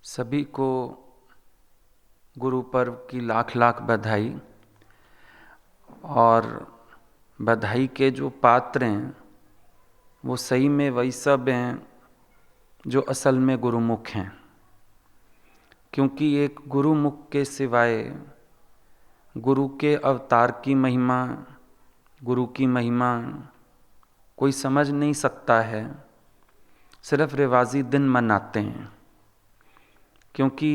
सभी को गुरु पर्व की लाख लाख बधाई। और बधाई के जो पात्र हैं वो सही में वही सब हैं जो असल में गुरुमुख हैं, क्योंकि एक गुरुमुख के सिवाय गुरु के अवतार की महिमा, गुरु की महिमा कोई समझ नहीं सकता है। सिर्फ रिवाजी दिन मनाते हैं, क्योंकि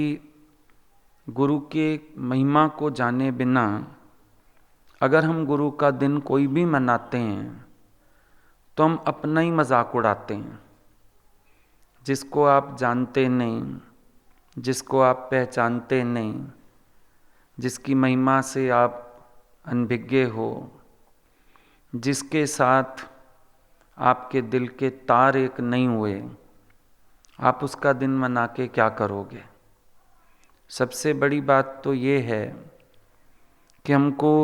गुरु के महिमा को जाने बिना अगर हम गुरु का दिन कोई भी मनाते हैं तो हम अपना ही मजाक उड़ाते हैं। जिसको आप जानते नहीं, जिसको आप पहचानते नहीं, जिसकी महिमा से आप अनभिज्ञ हो, जिसके साथ आपके दिल के तार एक नहीं हुए, आप उसका दिन मना के क्या करोगे। सबसे बड़ी बात तो ये है कि हमको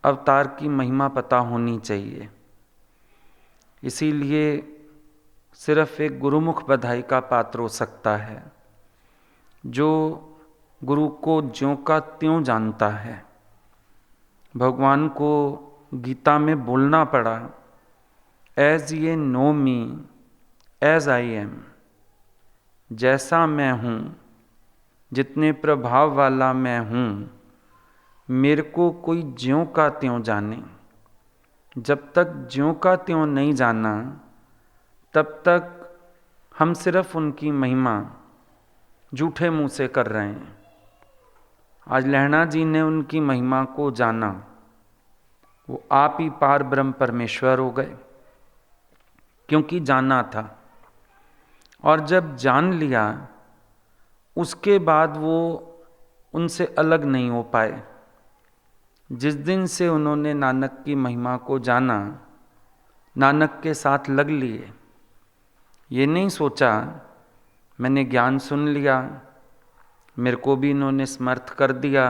अवतार की महिमा पता होनी चाहिए। इसीलिए सिर्फ एक गुरुमुख बधाई का पात्र हो सकता है जो गुरु को ज्यों का त्यों जानता है। भगवान को गीता में बोलना पड़ा, as you know me as I am, जैसा मैं हूँ, जितने प्रभाव वाला मैं हूँ, मेरे को कोई ज्यों का त्यों जाने। जब तक ज्यों का त्यों नहीं जाना तब तक हम सिर्फ उनकी महिमा झूठे मुंह से कर रहे हैं। आज लहणा जी ने उनकी महिमा को जाना, वो आप ही पार ब्रह्म परमेश्वर हो गए, क्योंकि जाना था। और जब जान लिया उसके बाद वो उनसे अलग नहीं हो पाए। जिस दिन से उन्होंने नानक की महिमा को जाना, नानक के साथ लग लिए। ये नहीं सोचा मैंने ज्ञान सुन लिया, मेरे को भी इन्होंने समर्थ कर दिया,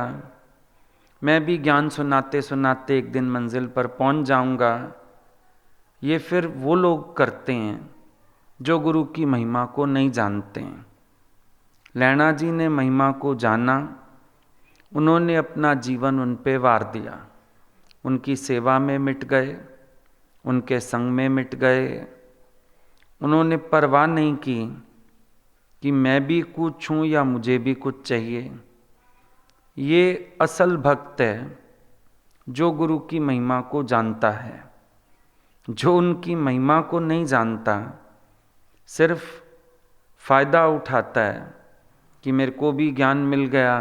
मैं भी ज्ञान सुनाते सुनाते एक दिन मंजिल पर पहुंच जाऊंगा। ये फिर वो लोग करते हैं जो गुरु की महिमा को नहीं जानते हैं। लहणा जी ने महिमा को जाना, उन्होंने अपना जीवन उन पे वार दिया, उनकी सेवा में मिट गए, उनके संग में मिट गए। उन्होंने परवाह नहीं की कि मैं भी कुछ हूँ या मुझे भी कुछ चाहिए। ये असल भक्त है जो गुरु की महिमा को जानता है। जो उनकी महिमा को नहीं जानता, सिर्फ फायदा उठाता है कि मेरे को भी ज्ञान मिल गया,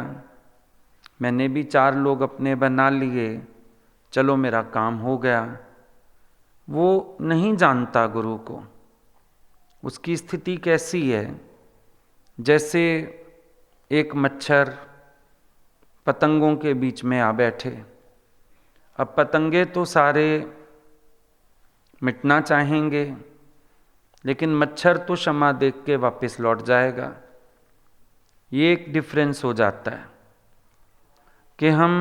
मैंने भी 4 लोग अपने बना लिए, चलो मेरा काम हो गया। वो नहीं जानता गुरु को। उसकी स्थिति कैसी है, जैसे एक मच्छर पतंगों के बीच में आ बैठे। अब पतंगे तो सारे मिटना चाहेंगे, लेकिन मच्छर तो क्षमा देख के वापस लौट जाएगा। ये एक डिफरेंस हो जाता है कि हम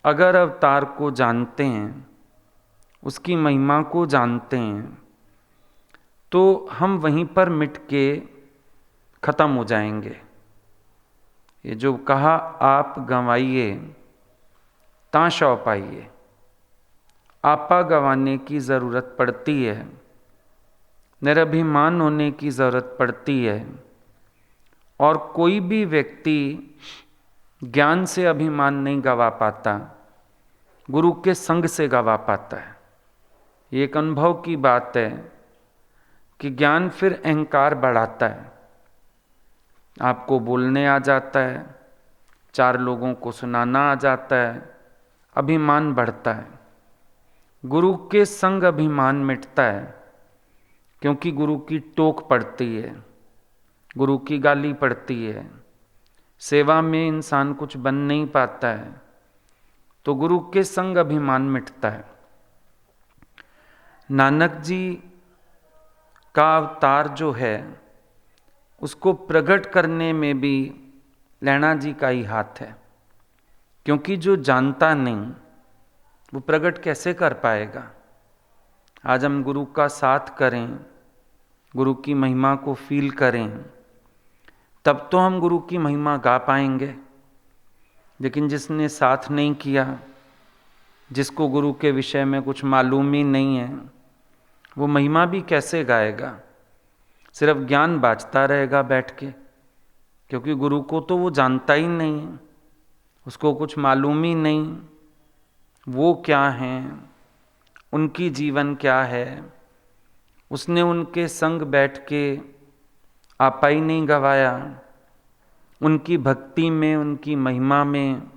अगर अवतार को जानते हैं, उसकी महिमा को जानते हैं, तो हम वहीं पर मिट के खत्म हो जाएंगे। ये जो कहा आप गंवाइए ता शौ पाइए, आपा गंवाने की ज़रूरत पड़ती है, निरभिमान होने की ज़रूरत पड़ती है। और कोई भी व्यक्ति ज्ञान से अभिमान नहीं गवा पाता, गुरु के संग से गवा पाता है। ये एक अनुभव की बात है कि ज्ञान फिर अहंकार बढ़ाता है। आपको बोलने आ जाता है, 4 लोगों को सुनाना आ जाता है, अभिमान बढ़ता है। गुरु के संग अभिमान मिटता है, क्योंकि गुरु की टोक पड़ती है, गुरु की गाली पड़ती है। सेवा में इंसान कुछ बन नहीं पाता है, तो गुरु के संग अभिमान मिटता है। नानक जी का अवतार जो है, उसको प्रकट करने में भी लहणा जी का ही हाथ है, क्योंकि जो जानता नहीं वो प्रकट कैसे कर पाएगा। आज हम गुरु का साथ करें, गुरु की महिमा को फील करें, तब तो हम गुरु की महिमा गा पाएंगे। लेकिन जिसने साथ नहीं किया, जिसको गुरु के विषय में कुछ मालूम ही नहीं है, वो महिमा भी कैसे गाएगा? सिर्फ ज्ञान बाँटता रहेगा बैठ के, क्योंकि गुरु को तो वो जानता ही नहीं है, उसको कुछ मालूम ही नहीं वो क्या हैं, उनकी जीवन क्या है। उसने उनके संग बैठ के आपा ही नहीं गवाया, उनकी भक्ति में, उनकी महिमा में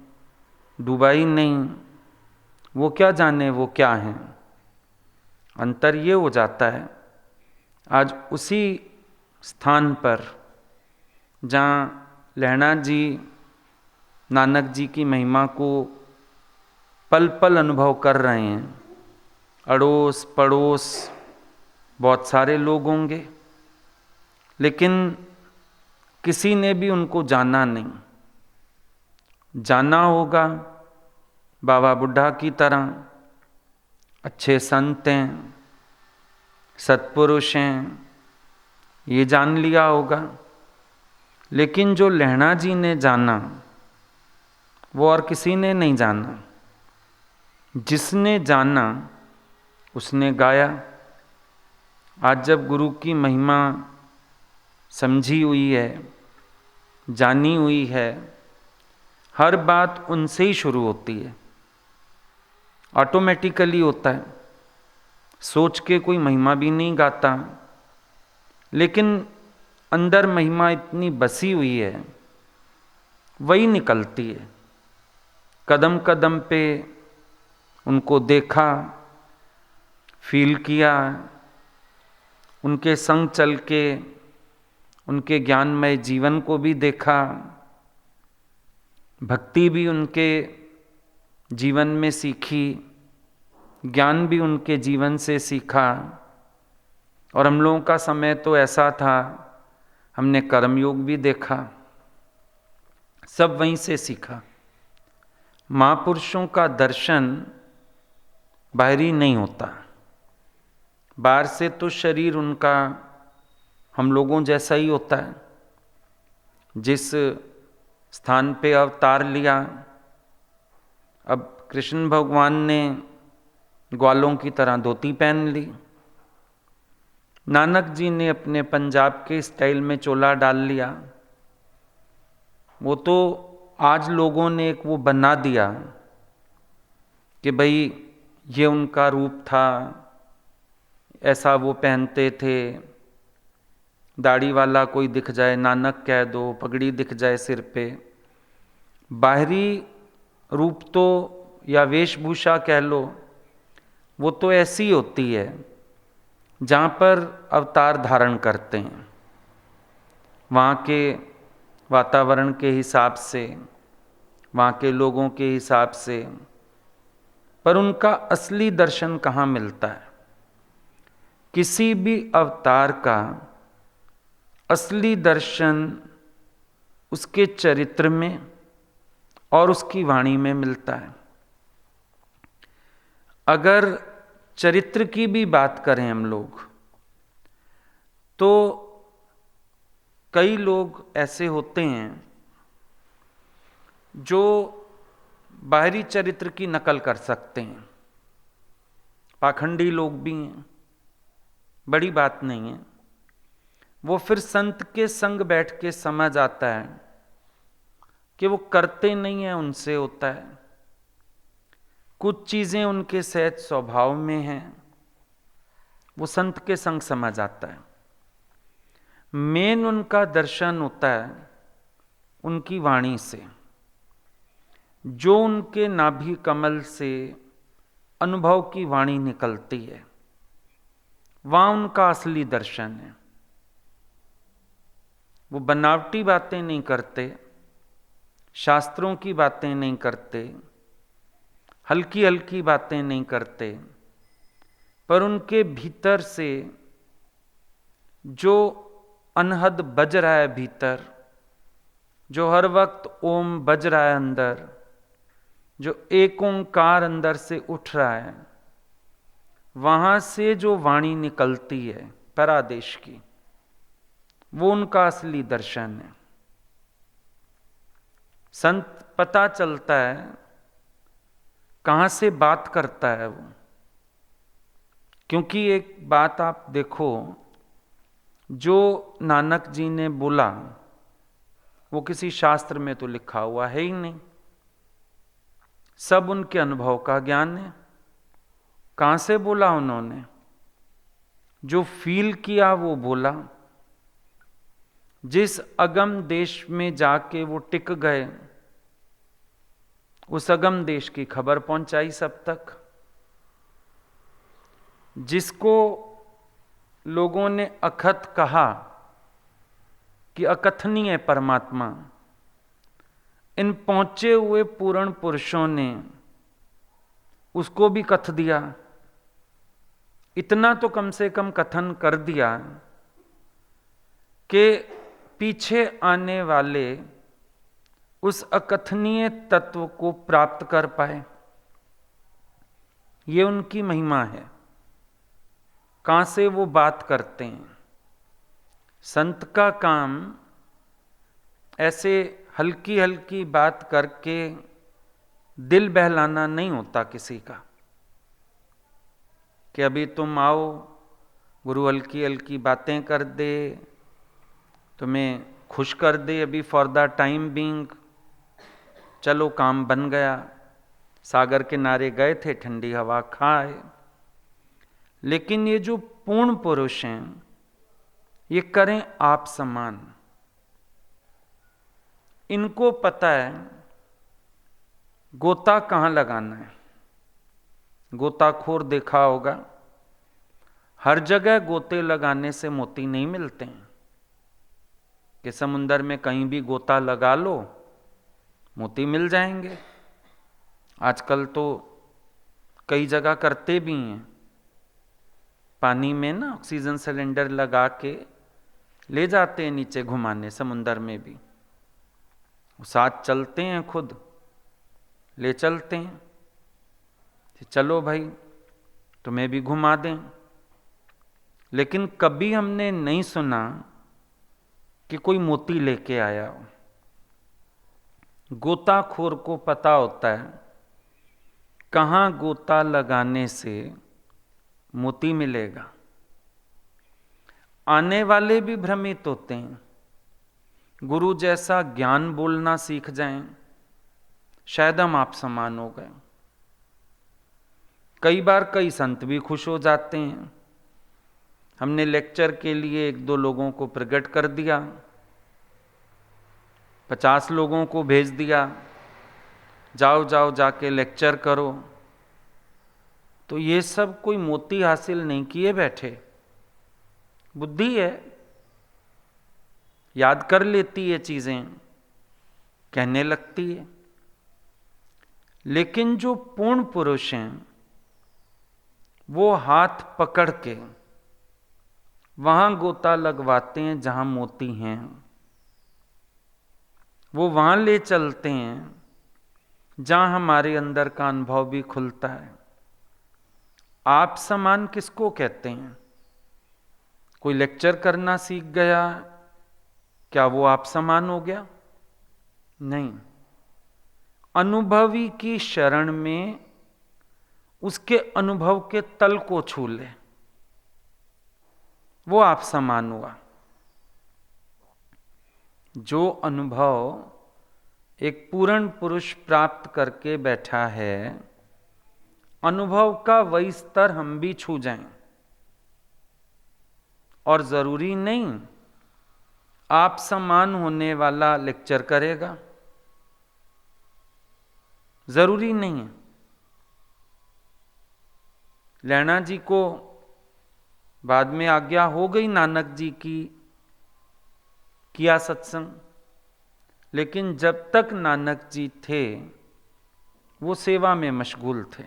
डूबा ही नहीं। वो क्या जाने वो क्या हैं। अंतर ये हो जाता है। आज उसी स्थान पर जहाँ लहणा जी नानक जी की महिमा को पल पल अनुभव कर रहे हैं, अड़ोस पड़ोस बहुत सारे लोग होंगे, लेकिन किसी ने भी उनको जाना नहीं। जाना होगा बाबा बुढ़ा की तरह, अच्छे संत हैं, सत्पुरुष हैं, ये जान लिया होगा। लेकिन जो लहणा जी ने जाना वो और किसी ने नहीं जाना। जिसने जाना उसने गाया। आज जब गुरु की महिमा समझी हुई है, जानी हुई है, हर बात उनसे ही शुरू होती है, ऑटोमेटिकली होता है। सोच के कोई महिमा भी नहीं गाता, लेकिन अंदर महिमा इतनी बसी हुई है, वही निकलती है। कदम कदम पे उनको देखा, फील किया, उनके संग चल के उनके ज्ञानमय जीवन को भी देखा, भक्ति भी उनके जीवन में सीखी, ज्ञान भी उनके जीवन से सीखा। और हम लोगों का समय तो ऐसा था, हमने कर्मयोग भी देखा, सब वहीं से सीखा। महापुरुषों का दर्शन बाहरी नहीं होता। बाहर से तो शरीर उनका हम लोगों जैसा ही होता है। जिस स्थान पे अवतार लिया, अब कृष्ण भगवान ने ग्वालों की तरह धोती पहन ली, नानक जी ने अपने पंजाब के स्टाइल में चोला डाल लिया। वो तो आज लोगों ने एक वो बना दिया कि भाई ये उनका रूप था, ऐसा वो पहनते थे। दाढ़ी वाला कोई दिख जाए नानक कह दो, पगड़ी दिख जाए सिर पे। बाहरी रूप तो या वेशभूषा कह लो, वो तो ऐसी होती है जहाँ पर अवतार धारण करते हैं, वहाँ के वातावरण के हिसाब से, वहाँ के लोगों के हिसाब से। पर उनका असली दर्शन कहाँ मिलता है? किसी भी अवतार का असली दर्शन उसके चरित्र में और उसकी वाणी में मिलता है। अगर चरित्र की भी बात करें हम लोग, तो कई लोग ऐसे होते हैं जो बाहरी चरित्र की नकल कर सकते हैं। पाखंडी लोग भी हैं, बड़ी बात नहीं है। वो फिर संत के संग बैठ के समझ आता है कि वो करते नहीं है, उनसे होता है। कुछ चीजें उनके सहज स्वभाव में हैं, वो संत के संग समझ आता है। मेन उनका दर्शन होता है उनकी वाणी से, जो उनके नाभि कमल से अनुभव की वाणी निकलती है, वहां उनका असली दर्शन है। वो बनावटी बातें नहीं करते, शास्त्रों की बातें नहीं करते, हल्की हल्की बातें नहीं करते, पर उनके भीतर से जो अनहद बज रहा है भीतर, जो हर वक्त ओम बज रहा है अंदर, जो एक ओंकार अंदर से उठ रहा है, वहां से जो वाणी निकलती है परादेश की, वो उनका असली दर्शन है। संत पता चलता है कहाँ से बात करता है वो। क्योंकि एक बात आप देखो, जो नानक जी ने बोला वो किसी शास्त्र में तो लिखा हुआ है ही नहीं, सब उनके अनुभव का ज्ञान है। कहाँ से बोला उन्होंने? जो फील किया वो बोला। जिस अगम देश में जाके वो टिक गए, उस अगम देश की खबर पहुंचाई सब तक। जिसको लोगों ने अकथ कहा कि अकथनीय परमात्मा, इन पहुंचे हुए पूर्ण पुरुषों ने उसको भी कथ दिया। इतना तो कम से कम कथन कर दिया कि पीछे आने वाले उस अकथनीय तत्व को प्राप्त कर पाए। ये उनकी महिमा है। कहां से वो बात करते हैं? संत का काम ऐसे हल्की हल्की बात करके दिल बहलाना नहीं होता किसी का, कि अभी तुम आओ, गुरु हल्की हल्की बातें कर दे, तुम्हें खुश कर दे, अभी फॉर द टाइम बीइंग, चलो काम बन गया, सागर किनारे गए थे, ठंडी हवा खाए। लेकिन ये जो पूर्ण पुरुष हैं, ये करें आप समान। इनको पता है गोता कहाँ लगाना है। गोताखोर देखा होगा, हर जगह गोते लगाने से मोती नहीं मिलते हैं, कि समुंदर में कहीं भी गोता लगा लो मोती मिल जाएंगे। आजकल तो कई जगह करते भी हैं, पानी में ना ऑक्सीजन सिलेंडर लगा के ले जाते हैं नीचे घुमाने, समुंदर में भी साथ चलते हैं, खुद ले चलते हैं, चलो भाई तुम्हें भी घुमा दें। लेकिन कभी हमने नहीं सुना कि कोई मोती लेके आया हो। गोताखोर को पता होता है कहाँ गोता लगाने से मोती मिलेगा। आने वाले भी भ्रमित होते हैं, गुरु जैसा ज्ञान बोलना सीख जाएं, शायद हम आप समान हो गए। कई बार कई संत भी खुश हो जाते हैं। हमने लेक्चर के लिए 1-2 लोगों को प्रकट कर दिया, 50 लोगों को भेज दिया, जाओ जाओ जाके लेक्चर करो। तो ये सब कोई मोती हासिल नहीं किए बैठे, बुद्धि है, याद कर लेती है चीजें, कहने लगती है। लेकिन जो पूर्ण पुरुष हैं, वो हाथ पकड़ के वहां गोता लगवाते हैं जहां मोती हैं। वो वहां ले चलते हैं जहां हमारे अंदर का अनुभव भी खुलता है। आप समान किसको कहते हैं? कोई लेक्चर करना सीख गया, क्या वो आप समान हो गया? नहीं। अनुभवी की शरण में उसके अनुभव के तल को छू ले, वो आप समान हुआ। जो अनुभव एक पूर्ण पुरुष प्राप्त करके बैठा है, अनुभव का वही स्तर हम भी छू जाएं। और जरूरी नहीं आप समान होने वाला लेक्चर करेगा, जरूरी नहीं है। लैना जी को बाद में आज्ञा हो गई नानक जी की, किया सत्संग, लेकिन जब तक नानक जी थे वो सेवा में मशगूल थे,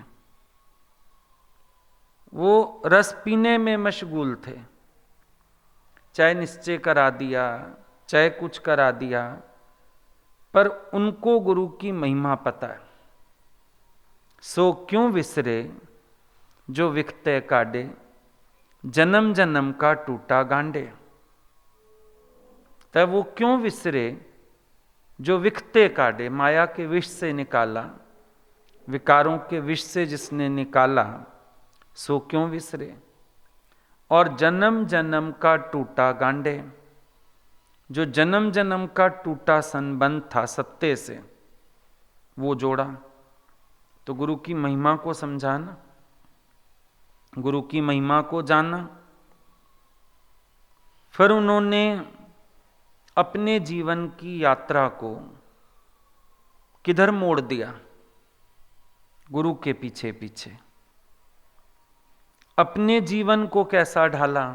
वो रस पीने में मशगूल थे। चाहे निश्चय करा दिया, चाहे कुछ करा दिया, पर उनको गुरु की महिमा पता है। सो क्यों विसरे जो विखते काडे, जन्म जन्म का टूटा गांडे। तब वो क्यों विसरे जो विखते काटे, माया के विष से निकाला, विकारों के विष से जिसने निकाला, सो क्यों विसरे। और जन्म जन्म का टूटा गांडे, जो जन्म जन्म का टूटा संबंध था सत्य से, वो जोड़ा। तो गुरु की महिमा को समझाना, गुरु की महिमा को जाना। फिर उन्होंने अपने जीवन की यात्रा को किधर मोड़ दिया, गुरु के पीछे पीछे। अपने जीवन को कैसा ढाला,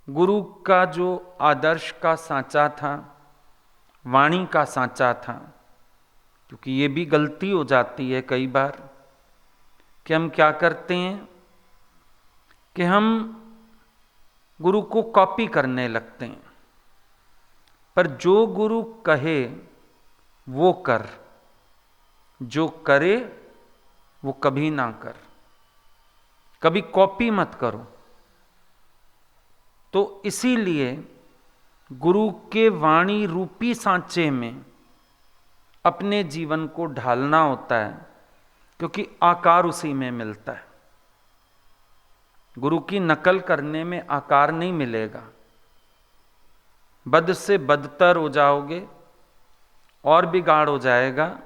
गुरु का जो आदर्श का सांचा था, वाणी का सांचा था। क्योंकि ये भी गलती हो जाती है कई बार कि हम क्या करते हैं कि हम गुरु को कॉपी करने लगते हैं। पर जो गुरु कहे वो कर, जो करे वो कभी ना कर, कभी कॉपी मत करो। तो इसीलिए गुरु के वाणी रूपी सांचे में अपने जीवन को ढालना होता है, क्योंकि आकार उसी में मिलता है। गुरु की नकल करने में आकार नहीं मिलेगा, बद से बदतर हो जाओगे और बिगाड़ हो जाएगा।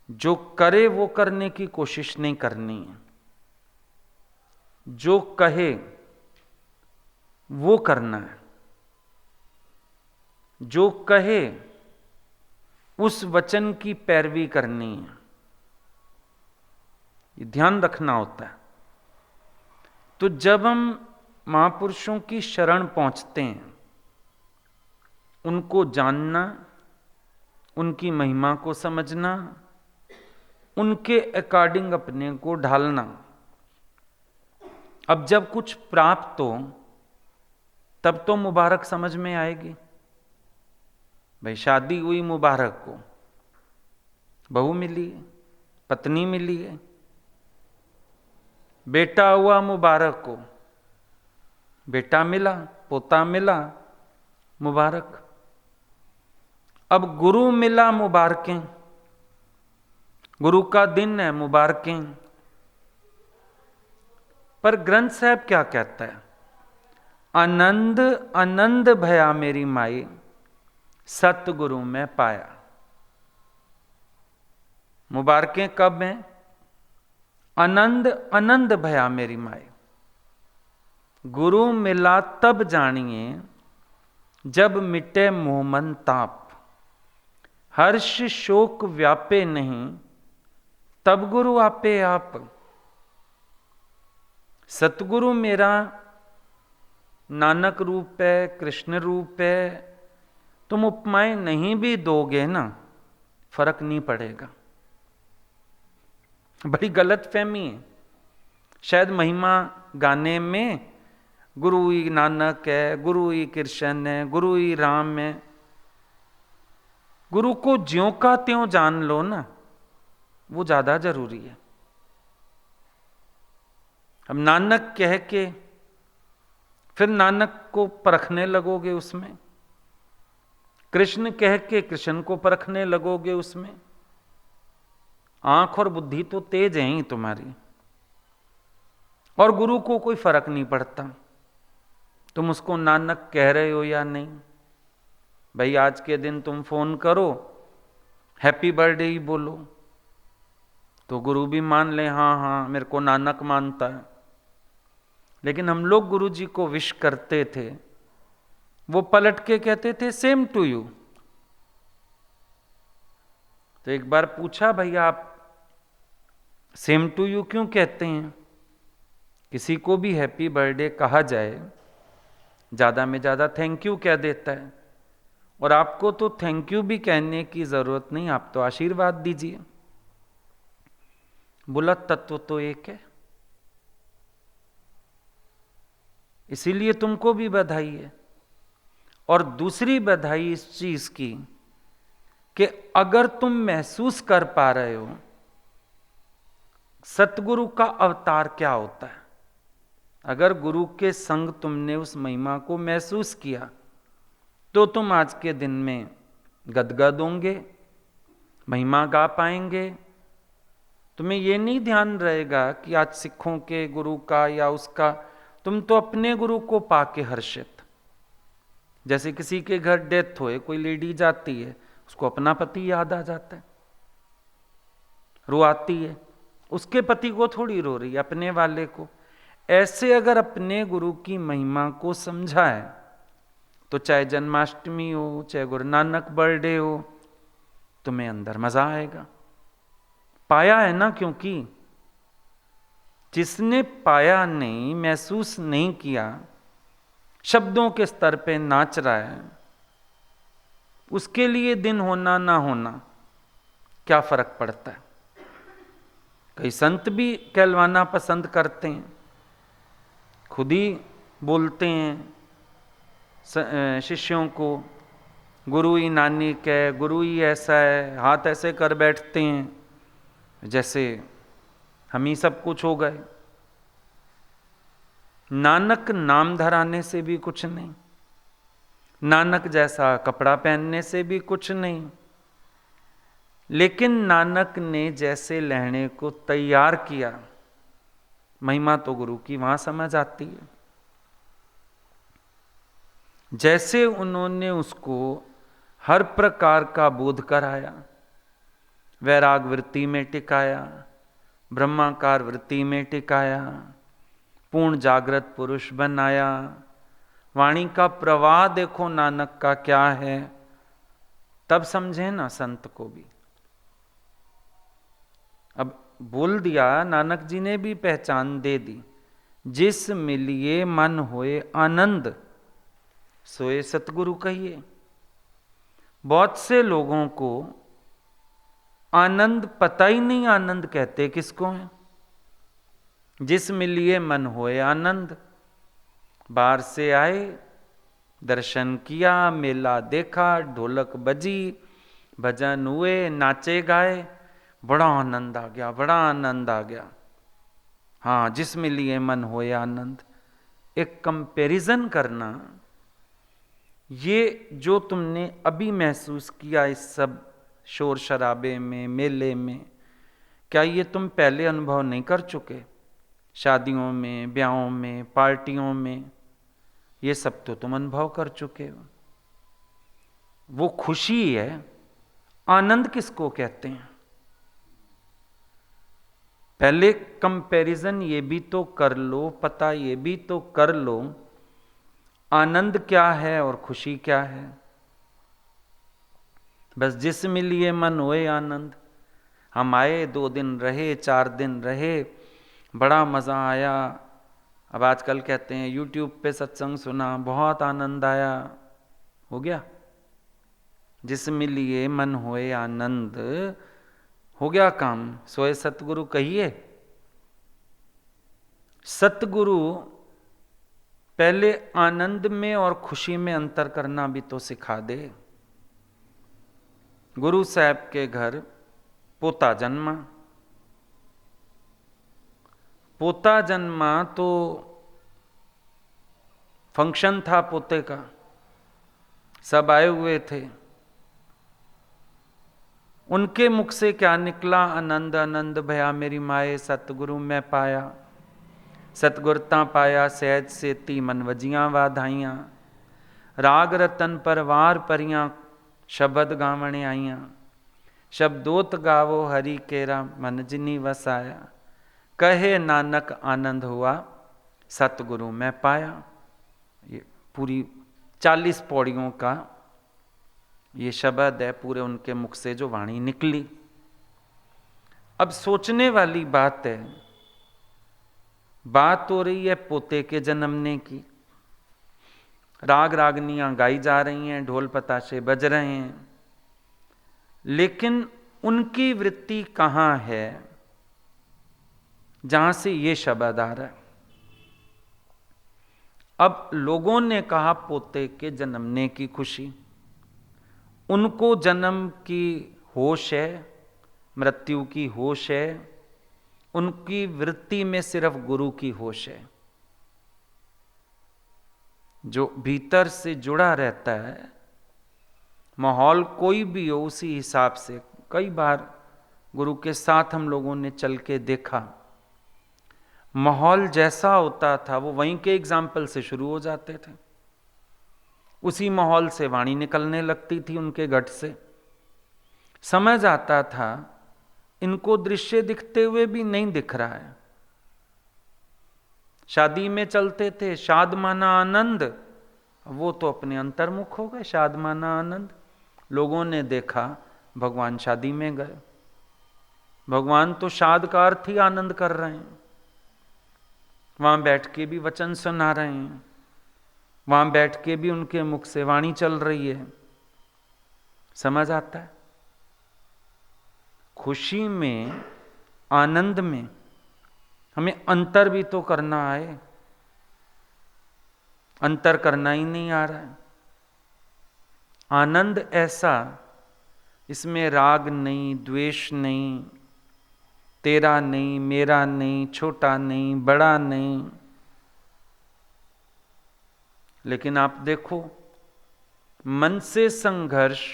जो करे वो करने की कोशिश नहीं करनी है, जो कहे वो करना है, जो कहे उस वचन की पैरवी करनी है। ये ध्यान रखना होता है। तो जब हम महापुरुषों की शरण पहुंचते हैं, उनको जानना, उनकी महिमा को समझना, उनके अकॉर्डिंग अपने को ढालना। अब जब कुछ प्राप्त हो तब तो मुबारक समझ में आएगी। भाई शादी हुई मुबारक को, बहू मिली है, पत्नी मिली है। बेटा हुआ मुबारक को, बेटा मिला, पोता मिला, मुबारक। अब गुरु मिला, मुबारकें। गुरु का दिन है, मुबारकें। पर ग्रंथ साहब क्या कहता है? आनंद आनंद भया मेरी माई, सतगुरु में पाया। मुबारकें कब हैं? आनंद आनंद भया मेरी माई। गुरु मिला तब जानिए जब मिटे मोहमन ताप। हर्ष शोक व्यापे नहीं, तब गुरु आपे आप। सतगुरु मेरा नानक रूप है, कृष्ण रूप है। तुम उपमाएं नहीं भी दोगे ना, फर्क नहीं पड़ेगा। बड़ी गलत फहमी है। शायद महिमा गाने में गुरु ही नानक है, गुरु ही कृष्ण है, गुरु ही राम है। गुरु को ज्यों का त्यों जान लो ना, वो ज्यादा जरूरी है। अब नानक कह के फिर नानक को परखने लगोगे उसमें, कृष्ण कह के कृष्ण को परखने लगोगे उसमें। आंख और बुद्धि तो तेज है ही तुम्हारी, और गुरु को कोई फर्क नहीं पड़ता तुम उसको नानक कह रहे हो या नहीं। भाई आज के दिन तुम फोन करो, हैप्पी बर्थडे ही बोलो, तो गुरु भी मान ले, हाँ हाँ मेरे को नानक मानता है। लेकिन हम लोग गुरु जी को विश करते थे, वो पलट के कहते थे सेम टू यू। तो एक बार पूछा, भैया आप सेम टू यू क्यों कहते हैं? किसी को भी हैप्पी बर्थडे कहा जाए, ज्यादा में ज्यादा थैंक यू कह देता है, और आपको तो थैंक यू भी कहने की जरूरत नहीं, आप तो आशीर्वाद दीजिए। बोला तत्व तो एक है, इसीलिए तुमको भी बधाई है। और दूसरी बधाई इस चीज की कि अगर तुम महसूस कर पा रहे हो सतगुरु का अवतार क्या होता है, अगर गुरु के संग तुमने उस महिमा को महसूस किया, तो तुम आज के दिन में गदगद होंगे, महिमा गा पाएंगे। तुम्हें ये नहीं ध्यान रहेगा कि आज सिखों के गुरु का या उसका, तुम तो अपने गुरु को पाके हर्षित। जैसे किसी के घर डेथ होए, कोई लेडी जाती है, उसको अपना पति याद आ जाता है, रोआती है, उसके पति को थोड़ी रो रही है, अपने वाले को। ऐसे अगर अपने गुरु की महिमा को समझा है तो चाहे जन्माष्टमी हो, चाहे गुरु नानक बर्थडे हो, तुम्हें अंदर मजा आएगा। पाया है ना, क्योंकि जिसने पाया नहीं, महसूस नहीं किया, शब्दों के स्तर पे नाच रहा है, उसके लिए दिन होना ना होना क्या फर्क पड़ता है। कई संत भी कहलवाना पसंद करते हैं, खुद ही बोलते हैं शिष्यों को, गुरु ही नानिक है, गुरु ही ऐसा है, हाथ ऐसे कर बैठते हैं जैसे हम ही सब कुछ हो गए। नानक नाम धराने से भी कुछ नहीं, नानक जैसा कपड़ा पहनने से भी कुछ नहीं, लेकिन नानक ने जैसे लहने को तैयार किया, महिमा तो गुरु की वहां समझ आती है। जैसे उन्होंने उसको हर प्रकार का बोध कराया, वैराग वृत्ति में टिकाया, ब्रह्माकार वृत्ति में टिकाया, पूर्ण जागृत पुरुष बनाया, वाणी का प्रवाह देखो नानक का क्या है, तब समझे ना संत को भी। अब बोल दिया, नानक जी ने भी पहचान दे दी, जिस मिलिए मन होए आनंद सोए सतगुरु कहिए। बहुत से लोगों को आनंद पता ही नहीं, आनंद कहते किसको है। जिस मिलिए मन होए आनंद, बाहर से आए, दर्शन किया, मेला देखा, ढोलक बजी, भजन हुए, नाचे गाए, बड़ा आनंद आ गया, बड़ा आनंद आ गया। हाँ, जिसमें लिए मन होए आनंद। एक कंपैरिजन करना, ये जो तुमने अभी महसूस किया इस सब शोर शराबे में, मेले में, क्या ये तुम पहले अनुभव नहीं कर चुके? शादियों में, ब्याहों में, पार्टियों में, ये सब तो तुम अनुभव कर चुके हो। वो खुशी है। आनंद किसको कहते हैं? पहले कंपैरिजन ये भी तो कर लो, पता ये भी तो कर लो, आनंद क्या है और खुशी क्या है। बस जिसमें लिए मन होए आनंद। हम आए, 2 दिन रहे, 4 दिन रहे, बड़ा मजा आया। अब आजकल कहते हैं YouTube पे सत्संग सुना, बहुत आनंद आया, हो गया। जिसमें लिए मन होए आनंद, हो गया काम, सोए सतगुरु कहिए। सतगुरु पहले आनंद में और खुशी में अंतर करना भी तो सिखा दे। गुरु साहब के घर पोता जन्मा, पोता जन्मा तो फंक्शन था पोते का, सब आए हुए थे। उनके मुख से क्या निकला? आनंद आनंद भया मेरी माए, सतगुरु मैं पाया, सतगुरता पाया सहज सेती मन वजियां वाधाइयां, राग रतन परवार परियां शब्द गावणे आइयां, शब्दोत गावो हरि केरा मन जिनी वसाया, कहे नानक आनंद हुआ सतगुरु मैं पाया। ये पूरी 40 पौड़ियों का ये शब्द है, पूरे उनके मुख से जो वाणी निकली। अब सोचने वाली बात है, बात हो रही है पोते के जन्मने की, राग रागनियां गाई जा रही हैं, ढोल पताशे बज रहे हैं, लेकिन उनकी वृत्ति कहां है जहां से ये शब्द आ रहा है। अब लोगों ने कहा पोते के जन्मने की खुशी, उनको जन्म की होश है, मृत्यु की होश है, उनकी वृत्ति में सिर्फ गुरु की होश है। जो भीतर से जुड़ा रहता है माहौल कोई भी हो उसी हिसाब से। कई बार गुरु के साथ हम लोगों ने चल के देखा, माहौल जैसा होता था वो वहीं के एग्जाम्पल से शुरू हो जाते थे, उसी माहौल से वाणी निकलने लगती थी उनके गट से। समझ आता था इनको दृश्य दिखते हुए भी नहीं दिख रहा है। शादी में चलते थे, शाद माना आनंद, वो तो अपने अंतर्मुख हो गए। शाद माना आनंद, लोगों ने देखा भगवान शादी में गए, भगवान तो शाद का अर्थ ही आनंद कर रहे हैं, वहां बैठ के भी वचन सुना रहे हैं, वहां बैठ के भी उनके मुख से वाणी चल रही है। समझ आता है? खुशी में, आनंद में हमें अंतर भी तो करना है, अंतर करना ही नहीं आ रहा है। आनंद ऐसा, इसमें राग नहीं, द्वेष नहीं, तेरा नहीं, मेरा नहीं, छोटा नहीं, बड़ा नहीं। लेकिन आप देखो, मन से संघर्ष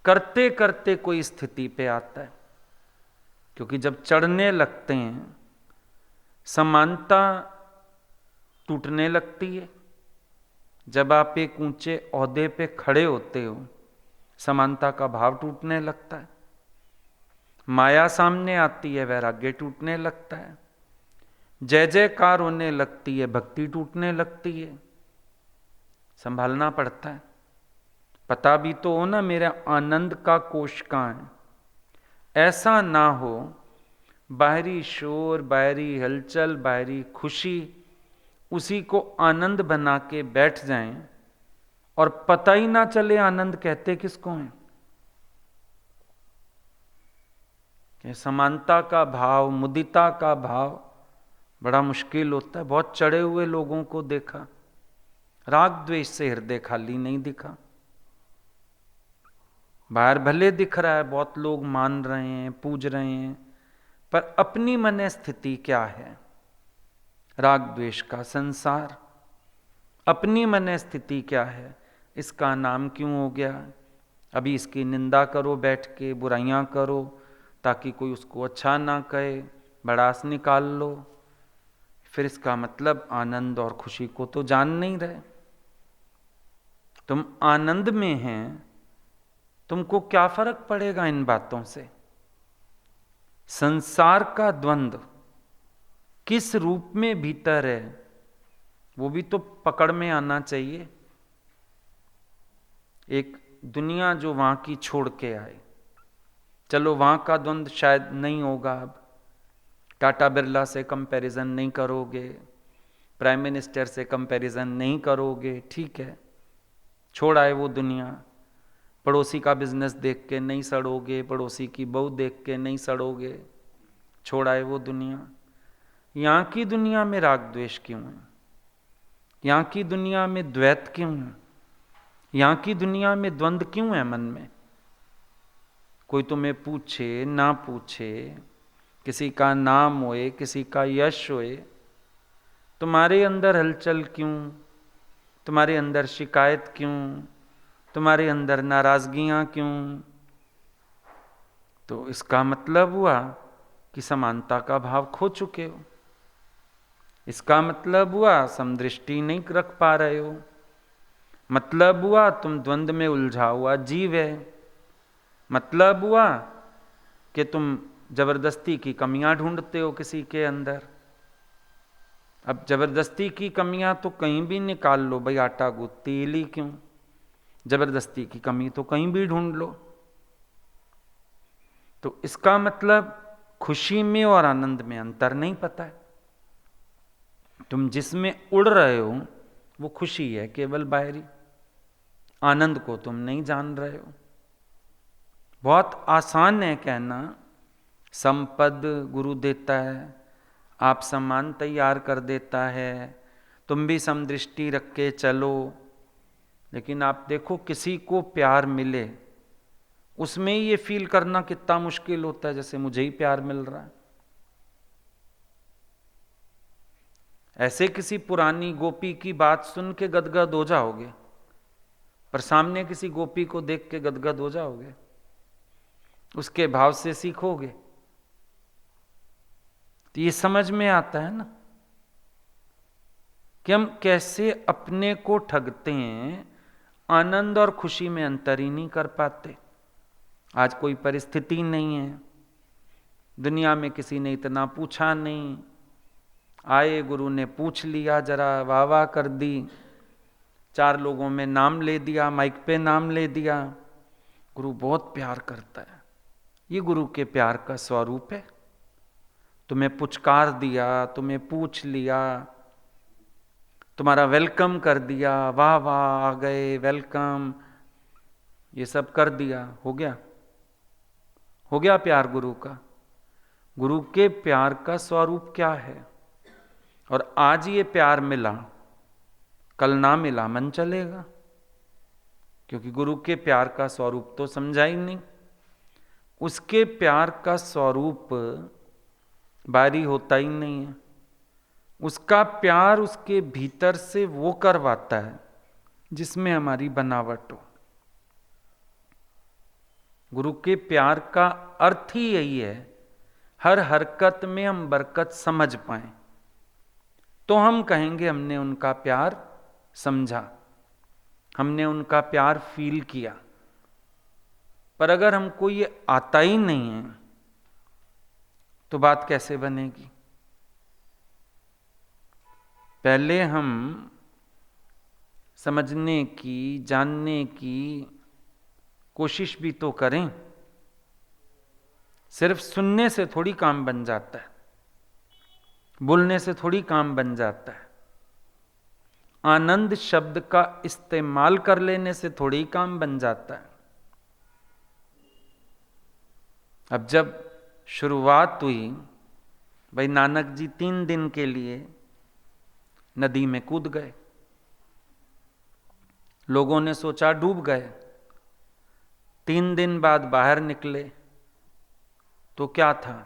करते करते कोई स्थिति पे आता है, क्योंकि जब चढ़ने लगते हैं समानता टूटने लगती है। जब आप एक ऊंचे ओहदे पे खड़े होते हो समानता का भाव टूटने लगता है, माया सामने आती है, वैराग्य टूटने लगता है, जय जयकार होने लगती है, भक्ति टूटने लगती है। संभालना पड़ता है। पता भी तो हो ना मेरा आनंद का कोष कहाँ है। ऐसा ना हो बाहरी शोर, बाहरी हलचल, बाहरी खुशी उसी को आनंद बना के बैठ जाएं और पता ही ना चले आनंद कहते किसको हैं। कि समानता का भाव, मुदिता का भाव बड़ा मुश्किल होता है। बहुत चढ़े हुए लोगों को देखा, राग द्वेष से हृदय खाली नहीं दिखा। बाहर भले दिख रहा है, बहुत लोग मान रहे हैं, पूज रहे हैं, पर अपनी मन स्थिति क्या है? राग द्वेष का संसार। अपनी मन स्थिति क्या है? इसका नाम क्यों हो गया? अभी इसकी निंदा करो, बैठ के बुराइयां करो ताकि कोई उसको अच्छा ना कहे, भड़ास निकाल लो। फिर इसका मतलब आनंद और खुशी को तो जान नहीं रहे। तुम आनंद में हैं, तुमको क्या फर्क पड़ेगा इन बातों से? संसार का द्वंद्व किस रूप में भीतर है वो भी तो पकड़ में आना चाहिए। एक दुनिया जो वहां की छोड़ के आए, चलो वहां का द्वंद्व शायद नहीं होगा। अब टाटा बिरला से कंपैरिजन नहीं करोगे, प्राइम मिनिस्टर से कंपैरिजन नहीं करोगे, ठीक है, छोड़ आए वो दुनिया। पड़ोसी का बिजनेस देख के नहीं सड़ोगे, पड़ोसी की बहू देख के नहीं सड़ोगे, छोड़ आए वो दुनिया। यहाँ की दुनिया में राग द्वेष क्यों है? यहाँ की दुनिया में द्वैत क्यों है? यहाँ की दुनिया में द्वंद्व क्यों है मन में? कोई तुम्हें पूछे ना पूछे, किसी का नाम होए, किसी का यश होए, तुम्हारे अंदर हलचल क्यों? तुम्हारे अंदर शिकायत क्यों? तुम्हारे अंदर नाराजगियां क्यों? तो इसका मतलब हुआ कि समानता का भाव खो चुके हो। इसका मतलब हुआ समदृष्टि नहीं रख पा रहे हो। मतलब हुआ तुम द्वंद्व में उलझा हुआ जीव है। मतलब हुआ कि तुम जबरदस्ती की कमियां ढूंढते हो किसी के अंदर। अब जबरदस्ती की कमियां तो कहीं भी निकाल लो भाई, आटा गूंथती हीली क्यों? जबरदस्ती की कमी तो कहीं भी ढूंढ लो। तो इसका मतलब खुशी में और आनंद में अंतर नहीं पता है। तुम जिसमें उड़ रहे हो वो खुशी है केवल बाहरी, आनंद को तुम नहीं जान रहे हो। बहुत आसान है कहना संपद गुरु देता है, आप सम्मान तैयार कर देता है, तुम भी समदृष्टि रख के चलो। लेकिन आप देखो किसी को प्यार मिले, उसमें ये फील करना कितना मुश्किल होता है जैसे मुझे ही प्यार मिल रहा है। ऐसे किसी पुरानी गोपी की बात सुन के गदगद हो जाओगे, पर सामने किसी गोपी को देख के गदगद हो जाओगे, उसके भाव से सीखोगे तो ये समझ में आता है ना कि हम कैसे अपने को ठगते हैं, आनंद और खुशी में अंतर ही नहीं कर पाते। आज कोई परिस्थिति नहीं है, दुनिया में किसी ने इतना पूछा नहीं, आए गुरु ने पूछ लिया, जरा वाह वाह कर दी, 4 लोगों में नाम ले दिया, माइक पे नाम ले दिया। गुरु बहुत प्यार करता है, ये गुरु के प्यार का स्वरूप है। तुम्हें पुचकार दिया, तुम्हें पूछ लिया, तुम्हारा वेलकम कर दिया, वाह वाह आ गए, वेलकम, ये सब कर दिया, हो गया प्यार गुरु का। गुरु के प्यार का स्वरूप क्या है? और आज ये प्यार मिला, कल ना मिला मन चलेगा, क्योंकि गुरु के प्यार का स्वरूप तो समझा ही नहीं। उसके प्यार का स्वरूप बाहरी होता ही नहीं है, उसका प्यार उसके भीतर से वो करवाता है जिसमें हमारी बनावट हो। गुरु के प्यार का अर्थ ही यही है, हर हरकत में हम बरकत समझ पाए तो हम कहेंगे हमने उनका प्यार समझा, हमने उनका प्यार फील किया। पर अगर हमको ये आता ही नहीं है तो बात कैसे बनेगी? पहले हम समझने की, जानने की कोशिश भी तो करें। सिर्फ सुनने से थोड़ी काम बन जाता है, बोलने से थोड़ी काम बन जाता है, आनंद शब्द का इस्तेमाल कर लेने से थोड़ी ही काम बन जाता है। अब जब शुरुआत हुई, भाई नानक जी 3 दिन के लिए नदी में कूद गए, लोगों ने सोचा डूब गए। 3 दिन बाद बाहर निकले तो क्या था?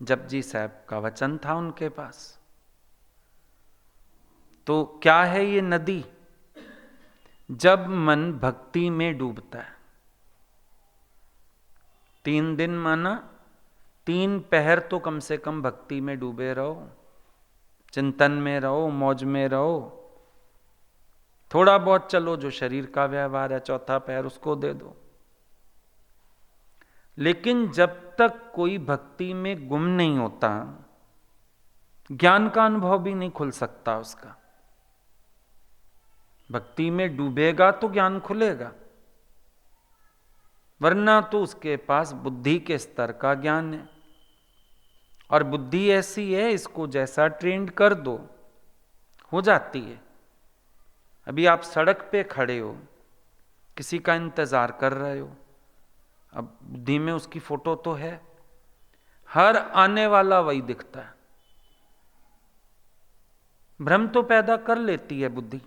जपजी साहब का वचन था उनके पास। तो क्या है ये नदी? जब मन भक्ति में डूबता है। 3 दिन माना 3 पहर तो कम से कम भक्ति में डूबे रहो, चिंतन में रहो, मौज में रहो। थोड़ा बहुत चलो जो शरीर का व्यवहार है, चौथा पैर उसको दे दो। लेकिन जब तक कोई भक्ति में गुम नहीं होता, ज्ञान का अनुभव भी नहीं खुल सकता उसका। भक्ति में डूबेगा तो ज्ञान खुलेगा, वरना तो उसके पास बुद्धि के स्तर का ज्ञान है। और बुद्धि ऐसी है, इसको जैसा ट्रेंड कर दो हो जाती है। अभी आप सड़क पे खड़े हो, किसी का इंतजार कर रहे हो, अब बुद्धि में उसकी फोटो तो है, हर आने वाला वही दिखता है। भ्रम तो पैदा कर लेती है बुद्धि,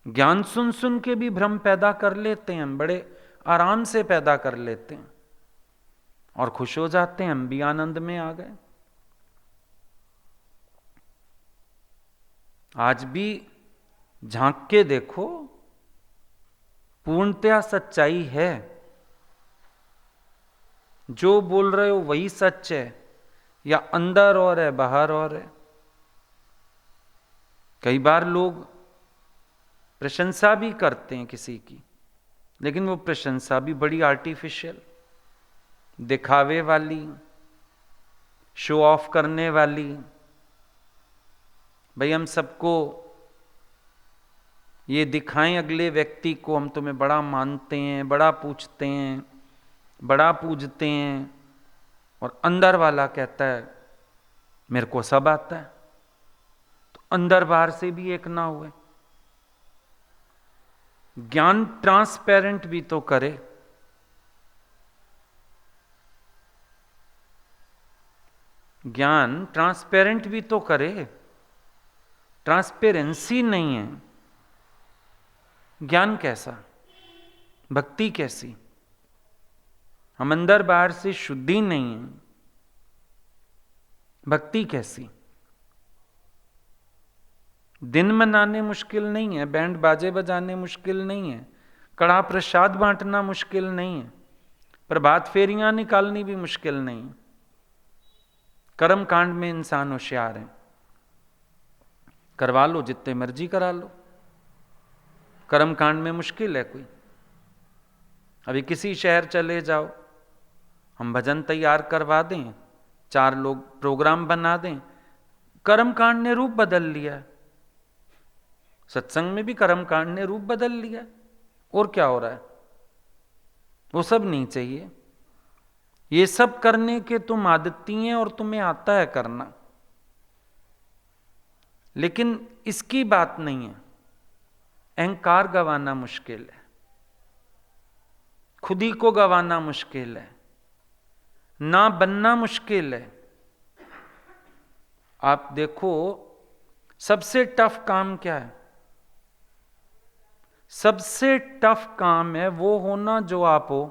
ज्ञान सुन सुन के भी भ्रम पैदा कर लेते हैं, हम बड़े आराम से पैदा कर लेते हैं और खुश हो जाते हैं, हम भी आनंद में आ गए। आज भी झांक के देखो, पूर्णतया सच्चाई है। जो बोल रहे हो वही सच है, या अंदर और है बाहर और है? कई बार लोग प्रशंसा भी करते हैं किसी की, लेकिन वो प्रशंसा भी बड़ी आर्टिफिशियल, दिखावे वाली, शो ऑफ करने वाली। भाई हम सबको ये दिखाएं अगले व्यक्ति को, हम तुम्हें बड़ा मानते हैं, बड़ा पूछते हैं, बड़ा पूजते हैं, और अंदर वाला कहता है मेरे को सब आता है। तो अंदर बाहर से भी एक ना हुए। ज्ञान ट्रांसपेरेंट भी तो करे। ज्ञान ट्रांसपेरेंट भी तो करे, ट्रांसपेरेंसी नहीं है। ज्ञान कैसा? भक्ति कैसी? हम अंदर बाहर से शुद्धि नहीं है, भक्ति कैसी? दिन मनाने मुश्किल नहीं है, बैंड बाजे बजाने मुश्किल नहीं है, कड़ा प्रसाद बांटना मुश्किल नहीं है, प्रभात फेरियां निकालनी भी मुश्किल नहीं है। कर्म कांड में इंसान होशियार है, करवा लो, जितने मर्जी करा लो। कर्म कांड में मुश्किल है कोई? अभी किसी शहर चले जाओ, हम भजन तैयार करवा दें, 4 लोग प्रोग्राम बना दें, कर्म कांड ने रूप बदल लिया। सत्संग में भी कर्म कांड ने रूप बदल लिया। और क्या हो रहा है? वो सब नहीं चाहिए। ये सब करने के तुम आदती हैं और तुम्हें आता है करना, लेकिन इसकी बात नहीं है। अहंकार गंवाना मुश्किल है, खुद ही को गंवाना मुश्किल है, ना बनना मुश्किल है। आप देखो, सबसे टफ काम क्या है? सबसे टफ काम है वो होना जो आप हो,